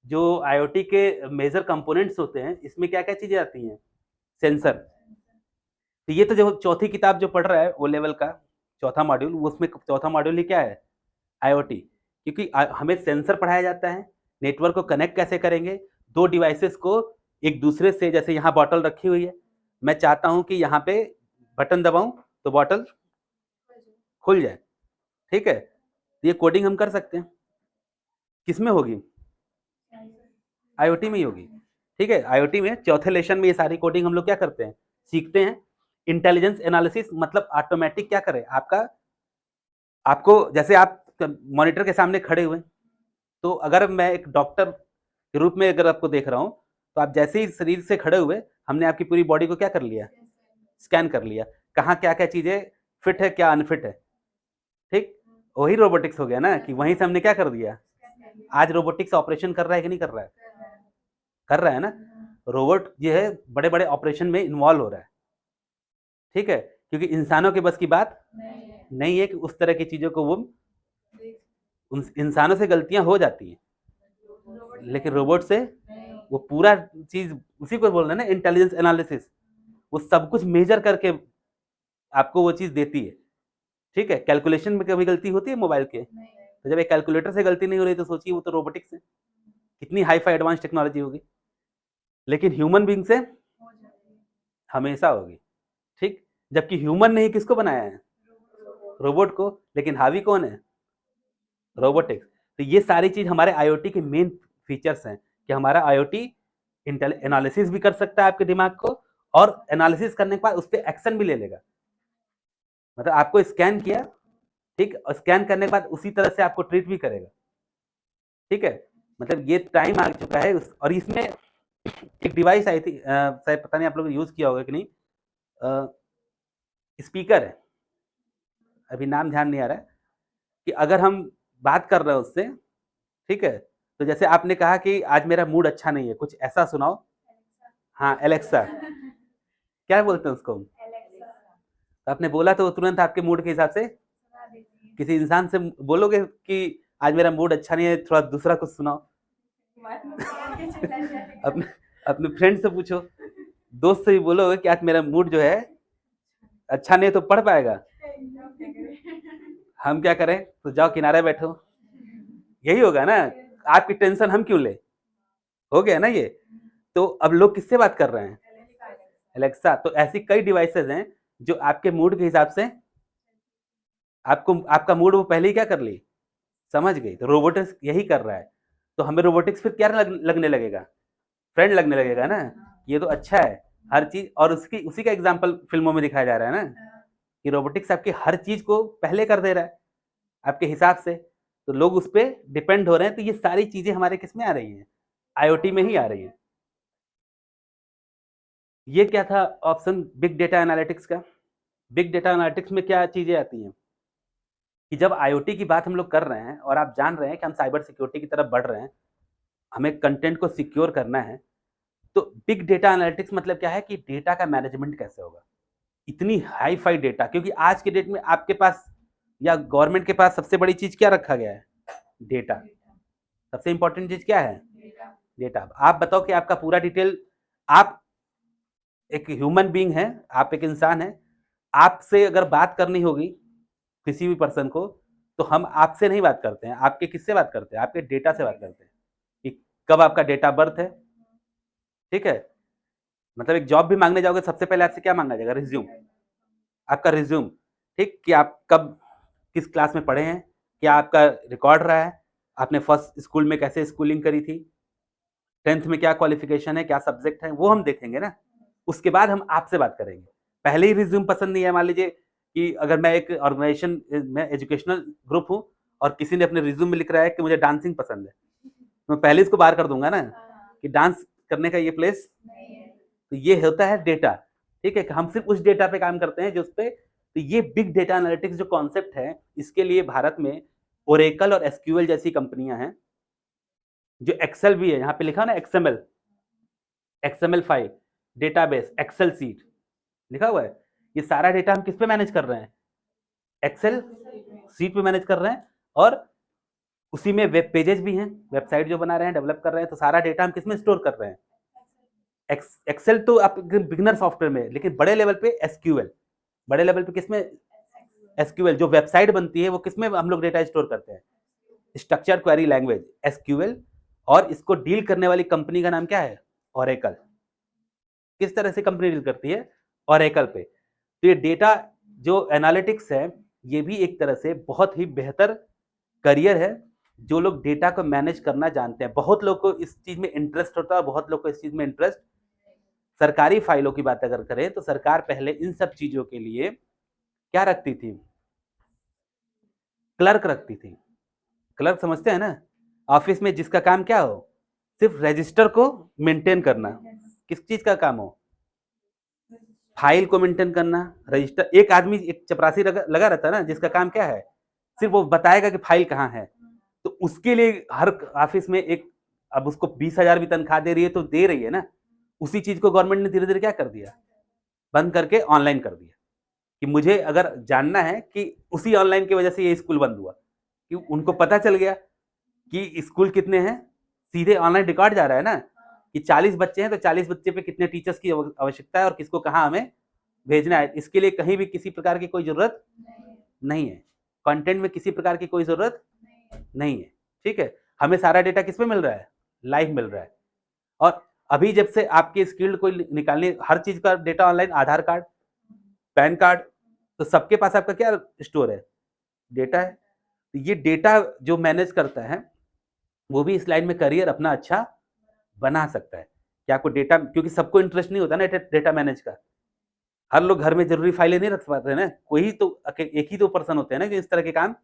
जो आईओटी के मेजर कंपोनेंट्स होते हैं, इसमें क्या क्या चीजें आती हैं? सेंसर। तो ये तो जो चौथी किताब जो पढ़ रहा है वो लेवल का चौथा मॉड्यूल, उसमें चौथा मॉड्यूल ही क्या है? आईओटी। क्योंकि हमें सेंसर पढ़ाया जाता है, नेटवर्क को कनेक्ट कैसे करेंगे, दो डिवाइसेस को एक दूसरे से। जैसे यहाँ बॉटल रखी हुई है, मैं चाहता हूं कि यहाँ पे बटन दबाऊं तो बॉटल खुल जाए। ठीक है, तो ये कोडिंग हम कर सकते हैं। किसमें होगी? आईओटी में ही होगी। ठीक है, आईओटी में चौथे लेसन में ये सारी कोडिंग हम लोग क्या करते हैं? सीखते हैं। इंटेलिजेंस एनालिसिस मतलब ऑटोमेटिक क्या करे आपका, आपको जैसे आप मॉनिटर के सामने खड़े हुए, तो अगर मैं एक डॉक्टर के रूप में अगर आपको देख रहा हूं, तो आप जैसे ही शरीर से खड़े हुए, हमने आपकी पूरी बॉडी को क्या कर लिया? स्कैन कर लिया, कहाँ क्या क्या चीजें फिट है, क्या अनफिट है। ठीक, वही रोबोटिक्स हो गया ना, कि वहीं से हमने क्या कर दिया। आज रोबोटिक्स ऑपरेशन कर रहा है कि नहीं कर रहा है? कर रहा है ना। रोबोट जो है बड़े बड़े ऑपरेशन में इन्वॉल्व हो रहा है। ठीक है, क्योंकि इंसानों के बस की बात नहीं है कि उस तरह की चीजों को वो, इंसानों से गलतियां हो जाती हैं, लेकिन रोबोट से वो पूरा चीज, उसी को बोल रहे हैं ना इंटेलिजेंस एनालिसिस, वो सब कुछ मेजर करके आपको वो चीज देती है। ठीक है, कैलकुलेशन में कभी गलती होती है मोबाइल के? तो जब एक कैलकुलेटर से गलती नहीं हो रही, तो सोचिए वो तो रोबोटिक्स है, कितनी हाई फाई एडवांस टेक्नोलॉजी होगी। लेकिन ह्यूमन बींग से हमेशा होगी। ठीक, जबकि ह्यूमन ने ही किसको बनाया है? रोबोट को। लेकिन हावी कौन है? रोबोटिक्स। तो ये सारी चीज हमारे आईओटी के मेन फीचर्स हैं, कि हमारा आईओटी एनालिसिस भी कर सकता है आपके दिमाग को, और एनालिसिस करने के बाद उस पर एक्शन भी ले लेगा। मतलब आपको स्कैन किया, ठीक, और स्कैन करने के बाद उसी तरह से आपको ट्रीट भी करेगा। ठीक है, मतलब ये टाइम आ चुका है और इसमें एक डिवाइस आई थी, शायद पता नहीं आप लोग ने यूज किया होगा कि नहीं, स्पीकर है, अभी नाम ध्यान नहीं आ रहा है, कि अगर हम बात कर रहे हैं उससे, ठीक है, तो जैसे आपने कहा कि आज मेरा मूड अच्छा नहीं है, कुछ ऐसा सुनाओ। हाँ, एलेक्सा। क्या बोलते हैं उसको? तो आपने बोला तो वो तुरंत आपके मूड के हिसाब से किसी इंसान से बोलोगे कि आज मेरा मूड अच्छा नहीं है, थोड़ा दूसरा कुछ सुनाओ। अपने अपने फ्रेंड से पूछो, दोस्त से भी बोलोगे कि आज मेरा मूड जो है अच्छा नहीं है, तो पढ़ पाएगा। हम क्या करें? तो जाओ किनारे बैठो। यही होगा ना, आपकी टेंशन हम क्यों ले? हो गया ना ये। तो अब लोग किससे बात कर रहे हैं? एलेक्सा। तो ऐसी कई डिवाइसेस हैं जो आपके मूड के हिसाब से आपको आपका मूड वो पहले ही क्या कर ली, समझ गई। तो रोबोटिक्स यही कर रहा है। तो हमें रोबोटिक्स फिर क्या लगने लगेगा? फ्रेंड लगने लगेगा ना। ये तो अच्छा है। हर चीज, और उसकी उसी का एग्जाम्पल फिल्मों में दिखाया जा रहा है ना, कि रोबोटिक्स आपकी हर चीज को पहले कर दे रहा है आपके हिसाब से। तो लोग उस पर डिपेंड हो रहे हैं। तो ये सारी चीजें हमारे किस में आ रही हैं? आईओटी में ही आ रही है। ये क्या था ऑप्शन बिग डेटा एनालिटिक्स का? बिग डेटा एनालिटिक्स में क्या चीजें आती हैं कि जब आईओटी की बात हम लोग कर रहे हैं और आप जान रहे हैं कि हम साइबर सिक्योरिटी की तरफ बढ़ रहे हैं, हमें कंटेंट को सिक्योर करना है, तो बिग डेटा एनालिटिक्स मतलब क्या है कि डेटा का मैनेजमेंट कैसे होगा। इतनी हाई फाई डेटा, क्योंकि आज के डेट में आपके पास या गवर्नमेंट के पास सबसे बड़ी चीज क्या रखा गया है? डेटा। सबसे इंपॉर्टेंट चीज क्या है? डेटा। आप बताओ कि आपका पूरा डिटेल, आप एक ह्यूमन बीइंग है, आप एक इंसान है, आपसे अगर बात करनी होगी किसी भी पर्सन को, तो हम आपसे नहीं बात करते हैं, आपके किससे बात करते हैं? आपके डेटा से बात करते हैं कि कब आपका डेट ऑफ बर्थ है, ठीक है। मतलब एक जॉब भी मांगने जाओगे, सबसे पहले आपसे क्या मांगा जाएगा? रिज्यूम। आपका रिज्यूम, ठीक, कि आप कब किस क्लास में पढ़े हैं, क्या आपका रिकॉर्ड रहा है, आपने फर्स्ट स्कूल में कैसे स्कूलिंग करी थी, 10th में क्या क्वालिफिकेशन है, क्या सब्जेक्ट है, वो हम देखेंगे ना। उसके बाद हम आपसे बात करेंगे। पहले ही रिज्यूम पसंद नहीं है, मान लीजिए कि अगर मैं एक ऑर्गेनाइजेशन में एजुकेशनल ग्रुप हूँ और किसी ने अपने रिज्यूम में लिख रहा है कि मुझे डांसिंग पसंद है, तो मैं पहले इसको बाहर कर दूंगा ना कि डांस करने का ये प्लेस। तो ये होता है डेटा, ठीक है, कि हम सिर्फ उस डेटा पे काम करते हैं जो उस पे। तो ये बिग डेटा एनालिटिक्स जो कॉन्सेप्ट है, इसके लिए भारत में ओरेकल और एसक्यूएल जैसी कंपनियां हैं, जो एक्सेल भी है, यहाँ पे लिखा ना XML, XML file, database, excel sheet लिखा हुआ है। ये सारा डेटा हम किस पे मैनेज कर रहे हैं? एक्सेल सीट पे मैनेज कर रहे हैं। और उसी में वेब पेजेस भी हैं, वेबसाइट जो बना रहे हैं, डेवलप कर रहे हैं, तो सारा डेटा हम किस में स्टोर कर रहे हैं? एक्सेल तो आप बिगिनर सॉफ्टवेयर में, लेकिन बड़े लेवल पे एसक्यूएल, बड़े लेवल पे किसमें? एसक्यूएल। जो वेबसाइट बनती है वो किसमें हम लोग डेटा स्टोर करते हैं? Structure query language SQL. और इसको डील करने वाली कंपनी का नाम क्या है? ओरेकल। किस तरह से कंपनी डील करती है? ओरेकल पे। तो ये डेटा जो एनालिटिक्स है, ये भी एक तरह से बहुत ही बेहतर करियर है। जो लोग डेटा को मैनेज करना जानते हैं, बहुत लोग को इस चीज में इंटरेस्ट होता है, बहुत लोग को इस चीज में इंटरेस्ट। सरकारी फाइलों की बात अगर करें तो सरकार पहले इन सब चीजों के लिए क्या रखती थी? क्लर्क रखती थी। क्लर्क समझते हैं ना? ऑफिस में जिसका काम क्या हो? सिर्फ रजिस्टर को मेंटेन करना। किस चीज का काम हो? फाइल को मेंटेन करना, रजिस्टर। एक आदमी, एक चपरासी लगा रहता है ना, जिसका काम क्या है? सिर्फ वो बताएगा कि फाइल कहाँ है। तो उसके लिए हर ऑफिस में एक, अब उसको 20,000 भी तनख्वाह दे रही है तो दे रही है ना। उसी चीज को गवर्नमेंट ने धीरे धीरे क्या कर दिया? बंद करके ऑनलाइन कर दिया। कि मुझे अगर जानना है कि उसी ऑनलाइन की वजह से ये स्कूल बंद हुआ, कि उनको पता चल गया कि स्कूल कितने हैं, सीधे ऑनलाइन रिकॉर्ड जा रहा है ना, कि 40 बच्चे हैं तो 40 बच्चे पे कितने टीचर्स की आवश्यकता है और किसको कहाँ हमें भेजना है। इसके लिए कहीं भी किसी प्रकार की कोई जरूरत नहीं है, कंटेंट में किसी प्रकार की कोई जरूरत नहीं है, ठीक है। हमें सारा डेटा किस पे मिल रहा है? लाइव मिल रहा है। और अभी जब से आपके स्किल्ड को निकालने, हर चीज का डेटा ऑनलाइन, आधार कार्ड, पैन कार्ड, तो सबके पास आपका क्या स्टोर है? डेटा है। तो ये डेटा जो मैनेज करता है, वो भी इस लाइन में करियर अपना अच्छा बना सकता है। कि आपको डेटा, क्योंकि सबको इंटरेस्ट नहीं होता ना डेटा मैनेज का। हर लोग घर में जरूरी फाइलें नहीं रख पाते ना, कोई तो एक ही तो पर्सन होते हैं ना जो इस तरह के काम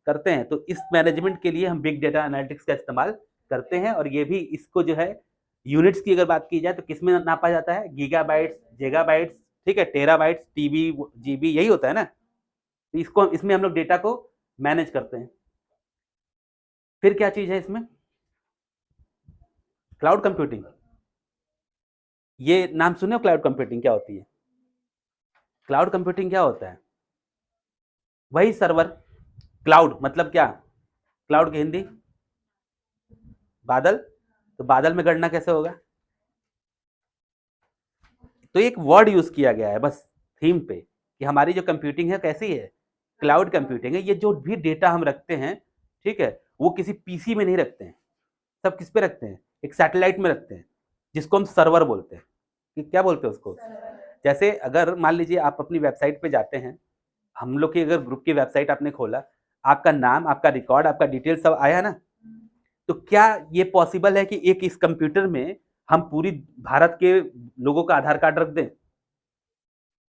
करते हैं। तो इस मैनेजमेंट के लिए हम बिग डेटा एनालिटिक्स का इस्तेमाल करते हैं। और ये भी, इसको जो है यूनिट्स की अगर बात की जाए तो किसमें नापा जाता है? गीगाबाइट्स, जेगाबाइट्स, ठीक है, टेराबाइट्स, टीबी, जीबी, यही होता है ना। तो इसको, इसमें हम लोग डेटा को मैनेज करते हैं। फिर क्या चीज है इसमें? क्लाउड कंप्यूटिंग, ये नाम सुने हो? क्लाउड कंप्यूटिंग क्या होती है? क्लाउड कंप्यूटिंग क्या होता है? वही सर्वर। क्लाउड मतलब क्या? क्लाउड की हिंदी बादल। तो बादल में गणना कैसे होगा? तो एक वर्ड यूज किया गया है बस थीम पे कि हमारी जो कंप्यूटिंग है कैसी है, क्लाउड कंप्यूटिंग है। ये जो भी डेटा हम रखते हैं, ठीक है, वो किसी पीसी में नहीं रखते हैं। सब किस पे रखते हैं? एक सैटेलाइट में रखते हैं, जिसको हम सर्वर बोलते हैं। कि क्या बोलते हैं उसको? जैसे अगर मान लीजिए आप अपनी वेबसाइट पे जाते हैं, हम लोग की अगर ग्रुप की वेबसाइट आपने खोला, आपका नाम, आपका रिकॉर्ड, आपका डिटेल सब आया ना, तो क्या ये पॉसिबल है कि एक इस कंप्यूटर में हम पूरी भारत के लोगों का आधार कार्ड रख दें?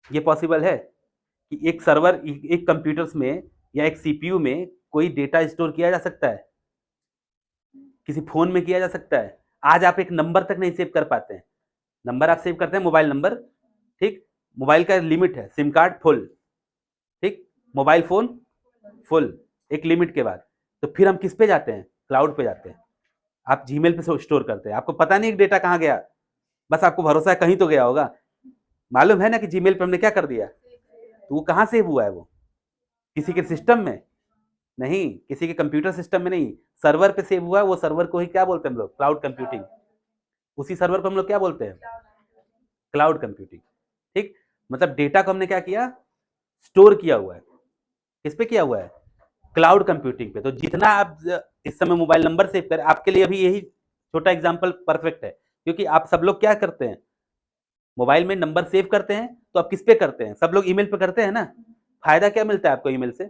ये पॉसिबल है कि एक सर्वर एक कंप्यूटर्स में या एक सीपीयू में कोई डेटा स्टोर किया जा सकता है? किसी फोन में किया जा सकता है? आज आप एक नंबर तक नहीं सेव कर पाते हैं। नंबर आप सेव करते हैं, मोबाइल नंबर, ठीक? मोबाइल का लिमिट है, सिम कार्ड फुल, ठीक? मोबाइल फोन फुल, एक लिमिट के बाद। तो फिर हम किस पे जाते हैं? क्लाउड पे जाते हैं। आप जीमेल पे स्टोर करते हैं, आपको पता नहीं डेटा कहाँ गया, बस आपको भरोसा है कहीं तो गया होगा। मालूम है ना कि जीमेल पे हमने क्या कर दिया, तो वो कहाँ सेव हुआ है? वो किसी के सिस्टम में नहीं, किसी के कंप्यूटर सिस्टम में नहीं, सर्वर पे सेव हुआ है। वो सर्वर को ही क्या बोलते हैं हम लोग? Cloud computing. उसी सर्वर को हम लोग क्या बोलते हैं? Cloud computing. ठीक, मतलब डेटा को हमने क्या किया? स्टोर किया हुआ है। किस पे किया हुआ है? क्लाउड कंप्यूटिंग पे। तो जितना आप इस समय मोबाइल नंबर सेव करें, आपके लिए अभी यही छोटा एग्जांपल परफेक्ट है, क्योंकि आप सब लोग क्या करते हैं? मोबाइल में नंबर सेव करते हैं, तो आप किस पे करते हैं? सब लोग ईमेल पे करते हैं ना। फायदा क्या मिलता है आपको ईमेल से?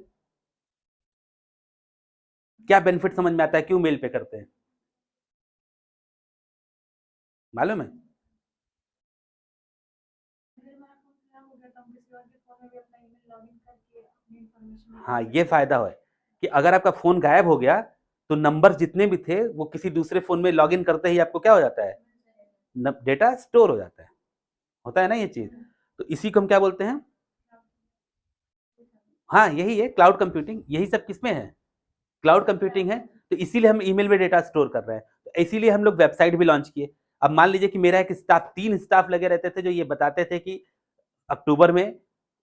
क्या बेनिफिट समझ में आता है? क्यों मेल पे करते हैं मालूम है? हाँ, ये फायदा है कि अगर आपका फोन गायब हो गया, तो नंबर जितने भी थे वो किसी दूसरे फोन में लॉगिन करते ही आपको क्या हो जाता है? डेटा स्टोर हो जाता है। होता है ना ये चीज? तो इसी को हम क्या बोलते हैं? हाँ, यही है क्लाउड कंप्यूटिंग। यही सब किसमें है? क्लाउड कंप्यूटिंग है। तो इसीलिए हम ईमेल में डेटा स्टोर कर रहे हैं। तो इसीलिए हम लोग वेबसाइट भी लॉन्च किए। अब मान लीजिए कि मेरा एक स्टाफ, 3 स्टाफ लगे रहते थे जो ये बताते थे कि अक्टूबर में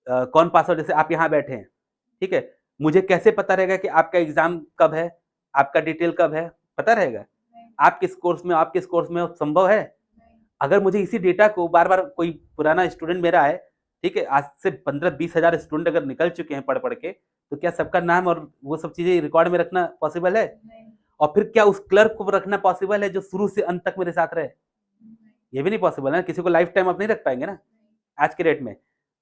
कौन पास आउट, जैसे आप यहाँ बैठे हैं, ठीक है? मुझे कैसे पता रहेगा कि आपका एग्ज़ाम कब है? आपका डिटेल कब है? पता रहेगा? आप किस कोर्स में, आप किस कोर्स में हो, संभव है? अगर मुझे इसी डेटा को बार-बार कोई पुराना स्टूडेंट मेरा है, ठीक है? आज से 15-20 हज़ार स्टूडेंट अगर निकल चुके हैं पढ़-पढ़ के, तो क्या सबका नाम और वो सब चीज़ें रिकॉर्ड में रखना पॉसिबल है? और फिर क्या उस क्लर्क को रखना पॉसिबल है जो शुरू से अंत तक मेरे साथ रहे? ये भी नहीं पॉसिबल है। किसी को लाइफ टाइम आप नहीं रख पाएँगे ना, आज के डेट में।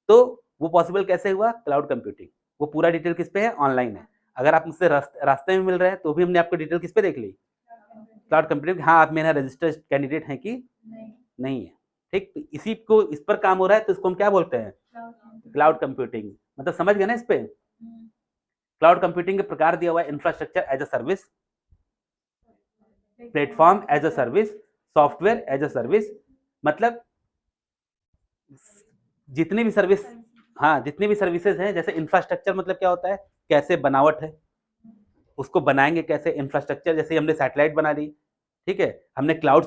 तो वो पॉसिबल कैसे हुआ? Cloud computing. वो पूरा डिटेल किस पे है? ऑनलाइन है। अगर आप मुझसे रास्ते में मिल रहे हैं, तो भी हमने आपको डिटेल किस पे देख ली? Cloud computing. हाँ, आप मेरा रजिस्टर्ड कैंडिडेट हैं कि नहीं है। ठीक, तो इसी को, इस पर काम हो रहा है, तो इसको हम क्या बोलते हैं? Cloud computing. मतलब समझ गए ना इस पे? क्लाउड कंप्यूटिंग के प्रकार दिया हुआ है: infrastructure as a service, platform as a service, software as a service. मतलब जितनी भी सर्विस, हाँ, जितनी भी सर्विसेज हैं, जैसे इंफ्रास्ट्रक्चर मतलब क्या होता है? कैसे बनावट है, उसको बनाएंगे कैसे इंफ्रास्ट्रक्चर। जैसे हमने सैटेलाइट बना ली, ठीक है, हमने क्लाउड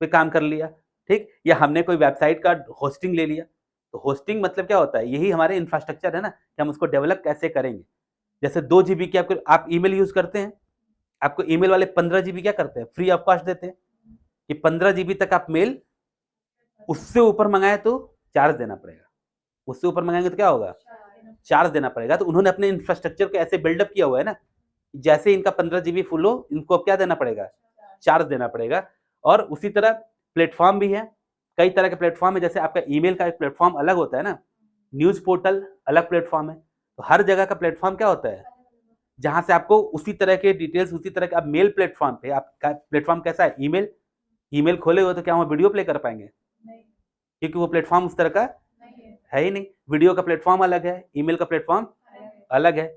पे काम कर लिया, ठीक, या हमने कोई वेबसाइट का होस्टिंग ले लिया। तो होस्टिंग मतलब क्या होता है? यही हमारे इंफ्रास्ट्रक्चर है ना, कि हम उसको डेवलप कैसे करेंगे। जैसे 2 जीबी की आपको, आप ईमेल यूज करते हैं, आपको ईमेल वाले 15 जीबी क्या करते हैं? फ्री ऑफ कॉस्ट देते हैं कि 15 जीबी तक आप मेल, उससे ऊपर मंगाए तो चार्ज देना पड़ेगा। उससे ऊपर मंगाएंगे तो क्या होगा? चार्ज देना पड़ेगा। तो उन्होंने अपने इंफ्रास्ट्रक्चर को ऐसे बिल्डअप किया हुआ है ना, जैसे इनका 15 जीबी फुल हो, इनको अब क्या देना पड़ेगा? चार्ज देना पड़ेगा। और उसी तरह प्लेटफॉर्म भी है, कई तरह के प्लेटफॉर्म है। जैसे आपका ईमेल का एक प्लेटफॉर्म अलग होता है ना, न्यूज पोर्टल अलग प्लेटफॉर्म है। तो हर जगह का प्लेटफॉर्म क्या होता है? जहां से आपको उसी तरह के डिटेल्स, उसी तरह के, अब मेल प्लेटफॉर्म पे आपका प्लेटफॉर्म कैसा है? ईमेल। ईमेल खोले हो तो क्या वहां वीडियो प्ले कर पाएंगे? क्योंकि वो प्लेटफॉर्म उस तरह का है ही नहीं। वीडियो का प्लेटफॉर्म अलग है, ईमेल का प्लेटफॉर्म अलग है,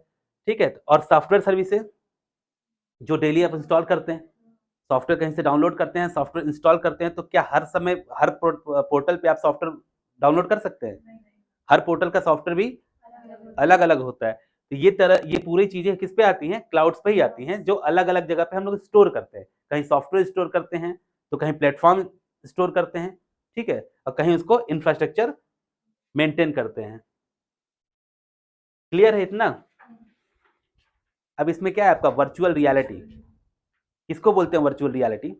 ठीक है। और सॉफ्टवेयर सर्विसेज जो डेली आप इंस्टॉल करते हैं, सॉफ्टवेयर कहीं से डाउनलोड करते हैं, सॉफ्टवेयर इंस्टॉल करते हैं, तो क्या हर समय हर पोर्टल पे आप सॉफ्टवेयर डाउनलोड कर सकते हैं? हर पोर्टल का सॉफ्टवेयर भी अलग अलग होता है। तो ये पूरी चीजें किस पे आती हैं? क्लाउड्स पे ही आती हैं, जो अलग अलग जगह पे हम लोग स्टोर करते हैं। कहीं सॉफ्टवेयर स्टोर करते हैं, तो कहीं प्लेटफॉर्म स्टोर करते हैं, ठीक है, और कहीं उसको इंफ्रास्ट्रक्चर मेंटेन करते हैं। क्लियर है इतना? अब इसमें क्या है आपका वर्चुअल रियलिटी। किसको बोलते हैं वर्चुअल रियलिटी?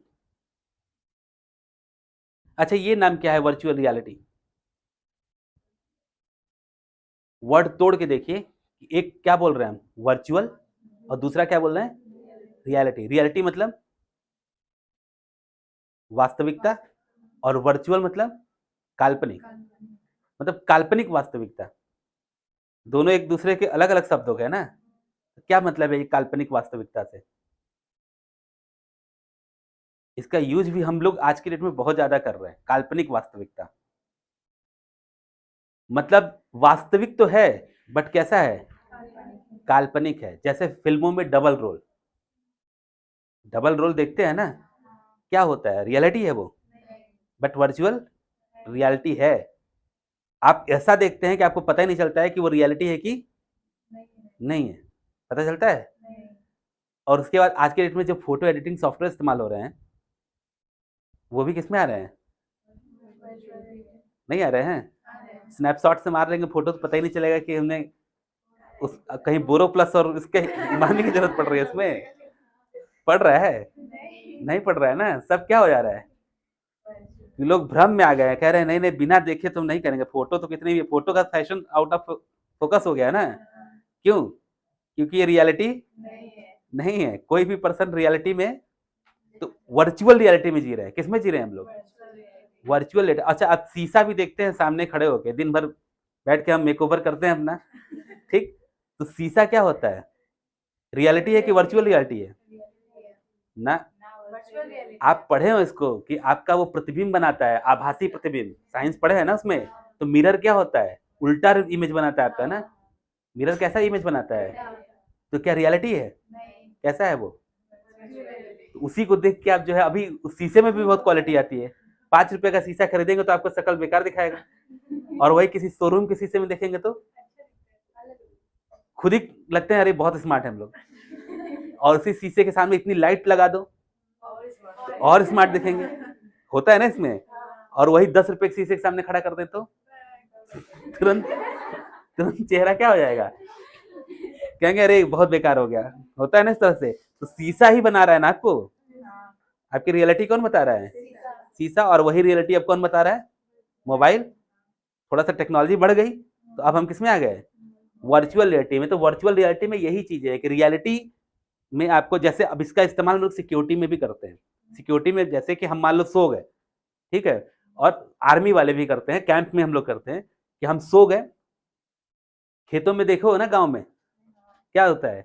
अच्छा, ये नाम क्या है वर्चुअल रियलिटी? वर्ड तोड़ के देखिए, एक क्या बोल रहे हैं हम, वर्चुअल, और दूसरा क्या बोल रहे हैं, रियलिटी। रियलिटी मतलब वास्तविकता, और वर्चुअल मतलब काल्पनिक, मतलब काल्पनिक वास्तविकता। दोनों एक दूसरे के अलग अलग शब्द हो गए ना। क्या मतलब है ये काल्पनिक वास्तविकता से? इसका यूज भी हम लोग आज की डेट में बहुत ज्यादा कर रहे हैं, काल्पनिक वास्तविकता। मतलब वास्तविक तो है, बट कैसा है, काल्पनिक है। जैसे फिल्मों में डबल रोल, डबल रोल देखते हैं ना, क्या होता है, रियलिटी है वो, बट वर्चुअल रियलिटी है। आप ऐसा देखते हैं कि आपको पता ही नहीं चलता है कि वो रियलिटी है कि नहीं है, पता चलता है। और उसके बाद आज के डेट में जो फोटो एडिटिंग सॉफ्टवेयर इस्तेमाल हो रहे हैं, वो भी किस में आ रहे हैं, नहीं आ रहे हैं, स्नैपशॉट से मार देंगे फोटो तो पता ही नहीं चलेगा कि हमने उस कहीं बोरो प्लस और इसके मारने की जरूरत पड़ रही है इसमें, पड़ रहा है, नहीं पड़ रहा है ना। सब क्या हो जा रहा है, लोग भ्रम में आ गए हैं, कह रहे हैं नहीं नहीं बिना देखे तुम नहीं करेंगे, फोटो तो कितनी भी, फोटो का फैशन आउट ऑफ फोकस हो गया है ना। क्यों? क्योंकि ये रियलिटी नहीं है। कोई भी पर्सन रियलिटी में, तो वर्चुअल रियलिटी में जी रहे हैं। किस में जी रहे हैं हम लोग, वर्चुअल रियलिटी। अच्छा, आप शीशा भी देखते हैं सामने खड़े होके, दिन भर बैठ के हम मेकओवर करते हैं अपना, ठीक, तो शीशा क्या होता है, रियलिटी है कि वर्चुअल रियलिटी है ना? आप पढ़े हो इसको कि आपका वो प्रतिबिंब बनाता है, आभासी प्रतिबिंब, साइंस पढ़े हैं ना उसमें। तो मिरर क्या होता है, उल्टा इमेज बनाता है आपका ना। मिरर कैसा इमेज बनाता है, तो क्या रियलिटी है, कैसा है वो, तो उसी को देख के आप जो है, अभी उस शीशे में भी बहुत क्वालिटी आती है। 5 रुपए का शीशा खरीदेंगे तो आपको शक्ल बेकार दिखाएगा, और वही किसी शोरूम के शीशे में देखेंगे तो खुद ही लगते हैं अरे बहुत स्मार्ट है हम लोग। और उसी शीशे के सामने इतनी लाइट लगा दो, और स्मार्ट दिखेंगे, होता है ना इसमें। और वही 10 रुपए के शीशे के सामने खड़ा कर दे तो तुरंत तुरंत चेहरा क्या हो जाएगा, कहेंगे अरे बहुत बेकार हो गया, होता है ना इस तरह से। तो शीशा ही बना रहा है ना आपको, आपकी रियलिटी कौन बता रहा है, शीशा। और वही रियलिटी अब कौन बता रहा है, मोबाइल। थोड़ा सा टेक्नोलॉजी बढ़ गई तो अब हम किस में आ गए, वर्चुअल रियलिटी में। तो वर्चुअल रियलिटी में यही चीज है कि रियलिटी में आपको, जैसे अब इसका इस्तेमाल लोग सिक्योरिटी में भी करते हैं। सिक्योरिटी में जैसे कि हम मान लो सो गए, ठीक है, और आर्मी वाले भी करते हैं, कैंप में हम लोग करते हैं कि हम सो गए। खेतों में देखो ना गांव में क्या होता है,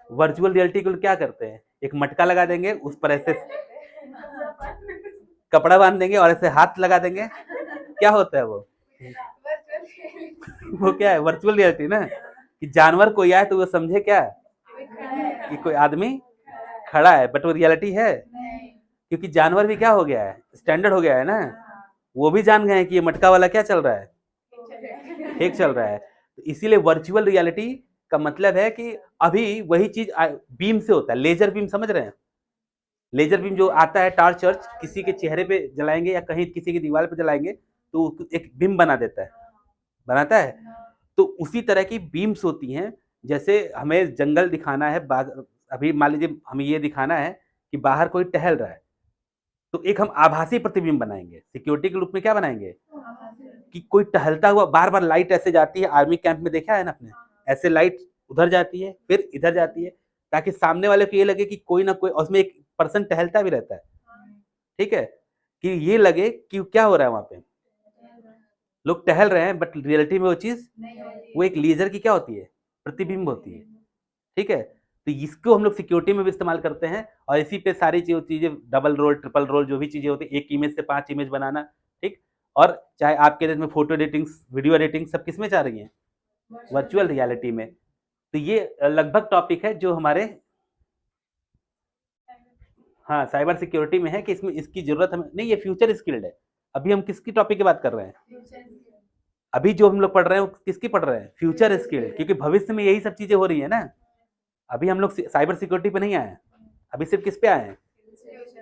वर्चुअल रियलिटी को क्या करते हैं, एक मटका लगा देंगे, उस पर ऐसे कपड़ा बांध देंगे और ऐसे हाथ लगा देंगे, क्या होता है वो क्या है, वर्चुअल रियलिटी ना। कि जानवर कोई आए तो वो समझे क्या कि कोई आदमी खड़ा है, बट वो रियलिटी है, क्योंकि जानवर भी क्या हो गया है, स्टैंडर्ड हो गया है ना। वो भी जान गए हैं कि ये मटका वाला क्या चल रहा है, फेक चल रहा है। तो इसीलिए वर्चुअल रियलिटी का मतलब है कि अभी वही चीज बीम से होता है, लेजर बीम, समझ रहे हैं, लेजर बीम जो आता है, टार्च चर्च किसी के चेहरे पे जलाएंगे या कहीं किसी की दीवार पे जलाएंगे तो एक बीम बना देता है, बनाता है। तो उसी तरह की बीम्स होती हैं। जैसे हमें जंगल दिखाना है, अभी मान लीजिए हमें ये दिखाना है कि बाहर कोई टहल रहा है, तो एक हम आभासी प्रतिबिंब बनाएंगे, सिक्योरिटी के रूप में क्या बनाएंगे, कि कोई टहलता हुआ, बार बार लाइट ऐसे जाती है, आर्मी कैंप में देखा है ना आपने, ऐसे लाइट उधर जाती है फिर इधर जाती है, ताकि सामने वाले को ये लगे कि कोई ना कोई, उसमें एक पर्सन टहलता भी रहता है, ठीक है, कि ये लगे कि क्या हो रहा है वहां पे, लोग टहल रहे हैं, बट रियलिटी में वो चीज, वो एक लेजर की क्या होती है, प्रतिबिंब होती है, ठीक है। तो इसको हम लोग सिक्योरिटी में भी इस्तेमाल करते हैं, और इसी पे सारी चीजें, डबल रोल, ट्रिपल रोल, जो भी चीजें होती है, एक इमेज से 5 इमेज बनाना, ठीक। और चाहे आपके देश में फोटो एडिटिंग, वीडियो एडिटिंग, सब किस में जा रही है, वर्चुअल रियलिटी में। तो ये लगभग टॉपिक है जो हमारे, हाँ, साइबर सिक्योरिटी में है, कि इसमें इसकी जरूरत हमें नहीं, ये फ्यूचर स्किल्ड है। अभी हम किसकी टॉपिक की बात कर रहे हैं, अभी जो हम लोग पढ़ रहे हैं वो किसकी पढ़ रहे हैं, फ्यूचर स्किल, क्योंकि भविष्य में यही सब चीजें हो रही है ना। अभी हम लोग साइबर सिक्योरिटी पे नहीं आए हैं, अभी सिर्फ किस पे आए हैं,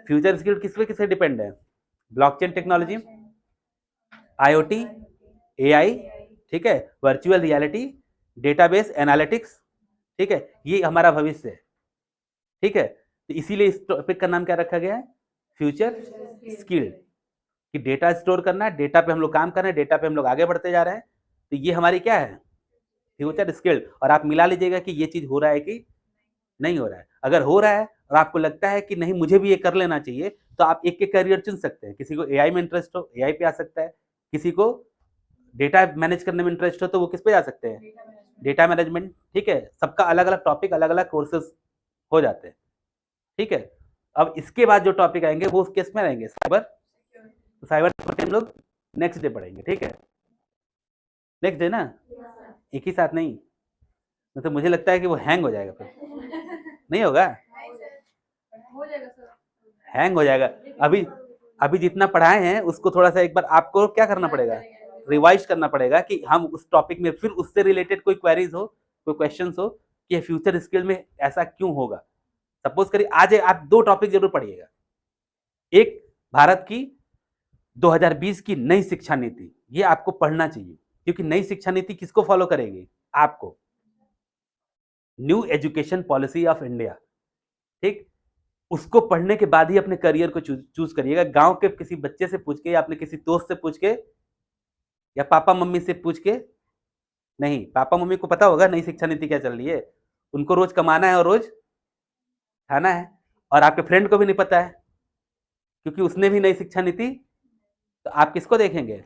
फ्यूचर स्किल किस पे किससे डिपेंड है? ब्लॉकचेन टेक्नोलॉजी, आईओटी, एआई, ठीक है, वर्चुअल रियलिटी, डेटाबेस एनालिटिक्स, ठीक है, ये हमारा भविष्य है, ठीक है। तो इसीलिए इस टॉपिक का नाम क्या रखा गया है? फ्यूचर स्किल, कि डेटा स्टोर करना, डेटा पे हम लोग काम कर रहे हैं, डेटा पे हम लोग आगे बढ़ते जा रहे हैं, तो ये हमारी क्या है? Future skill. और आप मिला लीजिएगा कि ये चीज हो रहा है कि नहीं हो रहा है। अगर हो रहा है और आपको लगता है कि नहीं मुझे भी ये कर लेना चाहिए, तो आप एक एक करियर चुन सकते हैं। किसी को एआई में इंटरेस्ट हो, एआई पे आ सकता है। किसी को डेटा मैनेज करने में इंटरेस्ट हो, तो वो किस पे जा सकते हैं? डेटा मैनेजमेंट, ठीक है। सबका अलग अलग टॉपिक, अलग अलग कोर्सेज हो जाते हैं, ठीक है। अब इसके बाद जो टॉपिक आएंगे वो किस में रहेंगे? साइबर। तो साइबर हम लोग नेक्स्ट डे पढ़ेंगे, ठीक है। नेक्स्ट डे ना, एक ही साथ नहीं, तो मुझे लगता है कि वो हैंग हो जाएगा, फिर नहीं होगा, हैंग हो जाएगा। अभी अभी जितना पढ़ाए हैं उसको थोड़ा सा एक बार आपको क्या करना पड़ेगा? रिवाइज करना पड़ेगा, कि हम उस टॉपिक में फिर उससे रिलेटेड कोई क्वेरीज हो, कोई क्वेश्चंस हो कि फ्यूचर स्किल में ऐसा क्यों होगा। सपोज करिए आज आप 2 टॉपिक जरूर पढ़िएगा। एक, भारत की 2020 की नई शिक्षा नीति, ये आपको पढ़ना चाहिए, क्योंकि नई शिक्षा नीति किसको फॉलो करेगी? आपको। New education policy of India, ठीक। उसको पढ़ने के बाद ही अपने करियर को चूज करिएगा। गांव के किसी बच्चे से पूछ के, या अपने किसी दोस्त से पूछ के, या पापा मम्मी से पूछ के नहीं। पापा मम्मी को पता होगा नई शिक्षा नीति क्या चल रही है, उनको रोज कमाना है और रोज खाना है। और आपके फ्रेंड को भी नहीं पता है, क्योंकि उसने भी नई शिक्षा नीति। तो आप किसको देखेंगे?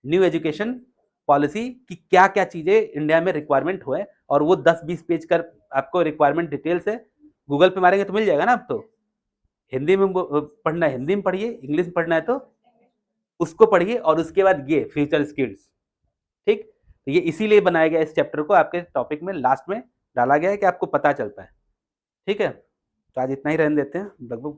न्यू एजुकेशन पॉलिसी की क्या क्या चीजें इंडिया में रिक्वायरमेंट हुए, और वो 10-20 पेज कर आपको रिक्वायरमेंट डिटेल्स है। गूगल पे मारेंगे तो मिल जाएगा ना। अब तो हिंदी में पढ़ना है हिंदी में पढ़िए, इंग्लिश में पढ़ना है तो उसको पढ़िए, और उसके बाद ये फ्यूचर स्किल्स, ठीक। तो ये इसीलिए बनाया गया, इस चैप्टर को आपके टॉपिक में लास्ट में डाला गया है कि आपको पता चलता है, ठीक है। तो आज इतना ही रहने देते हैं, लगभग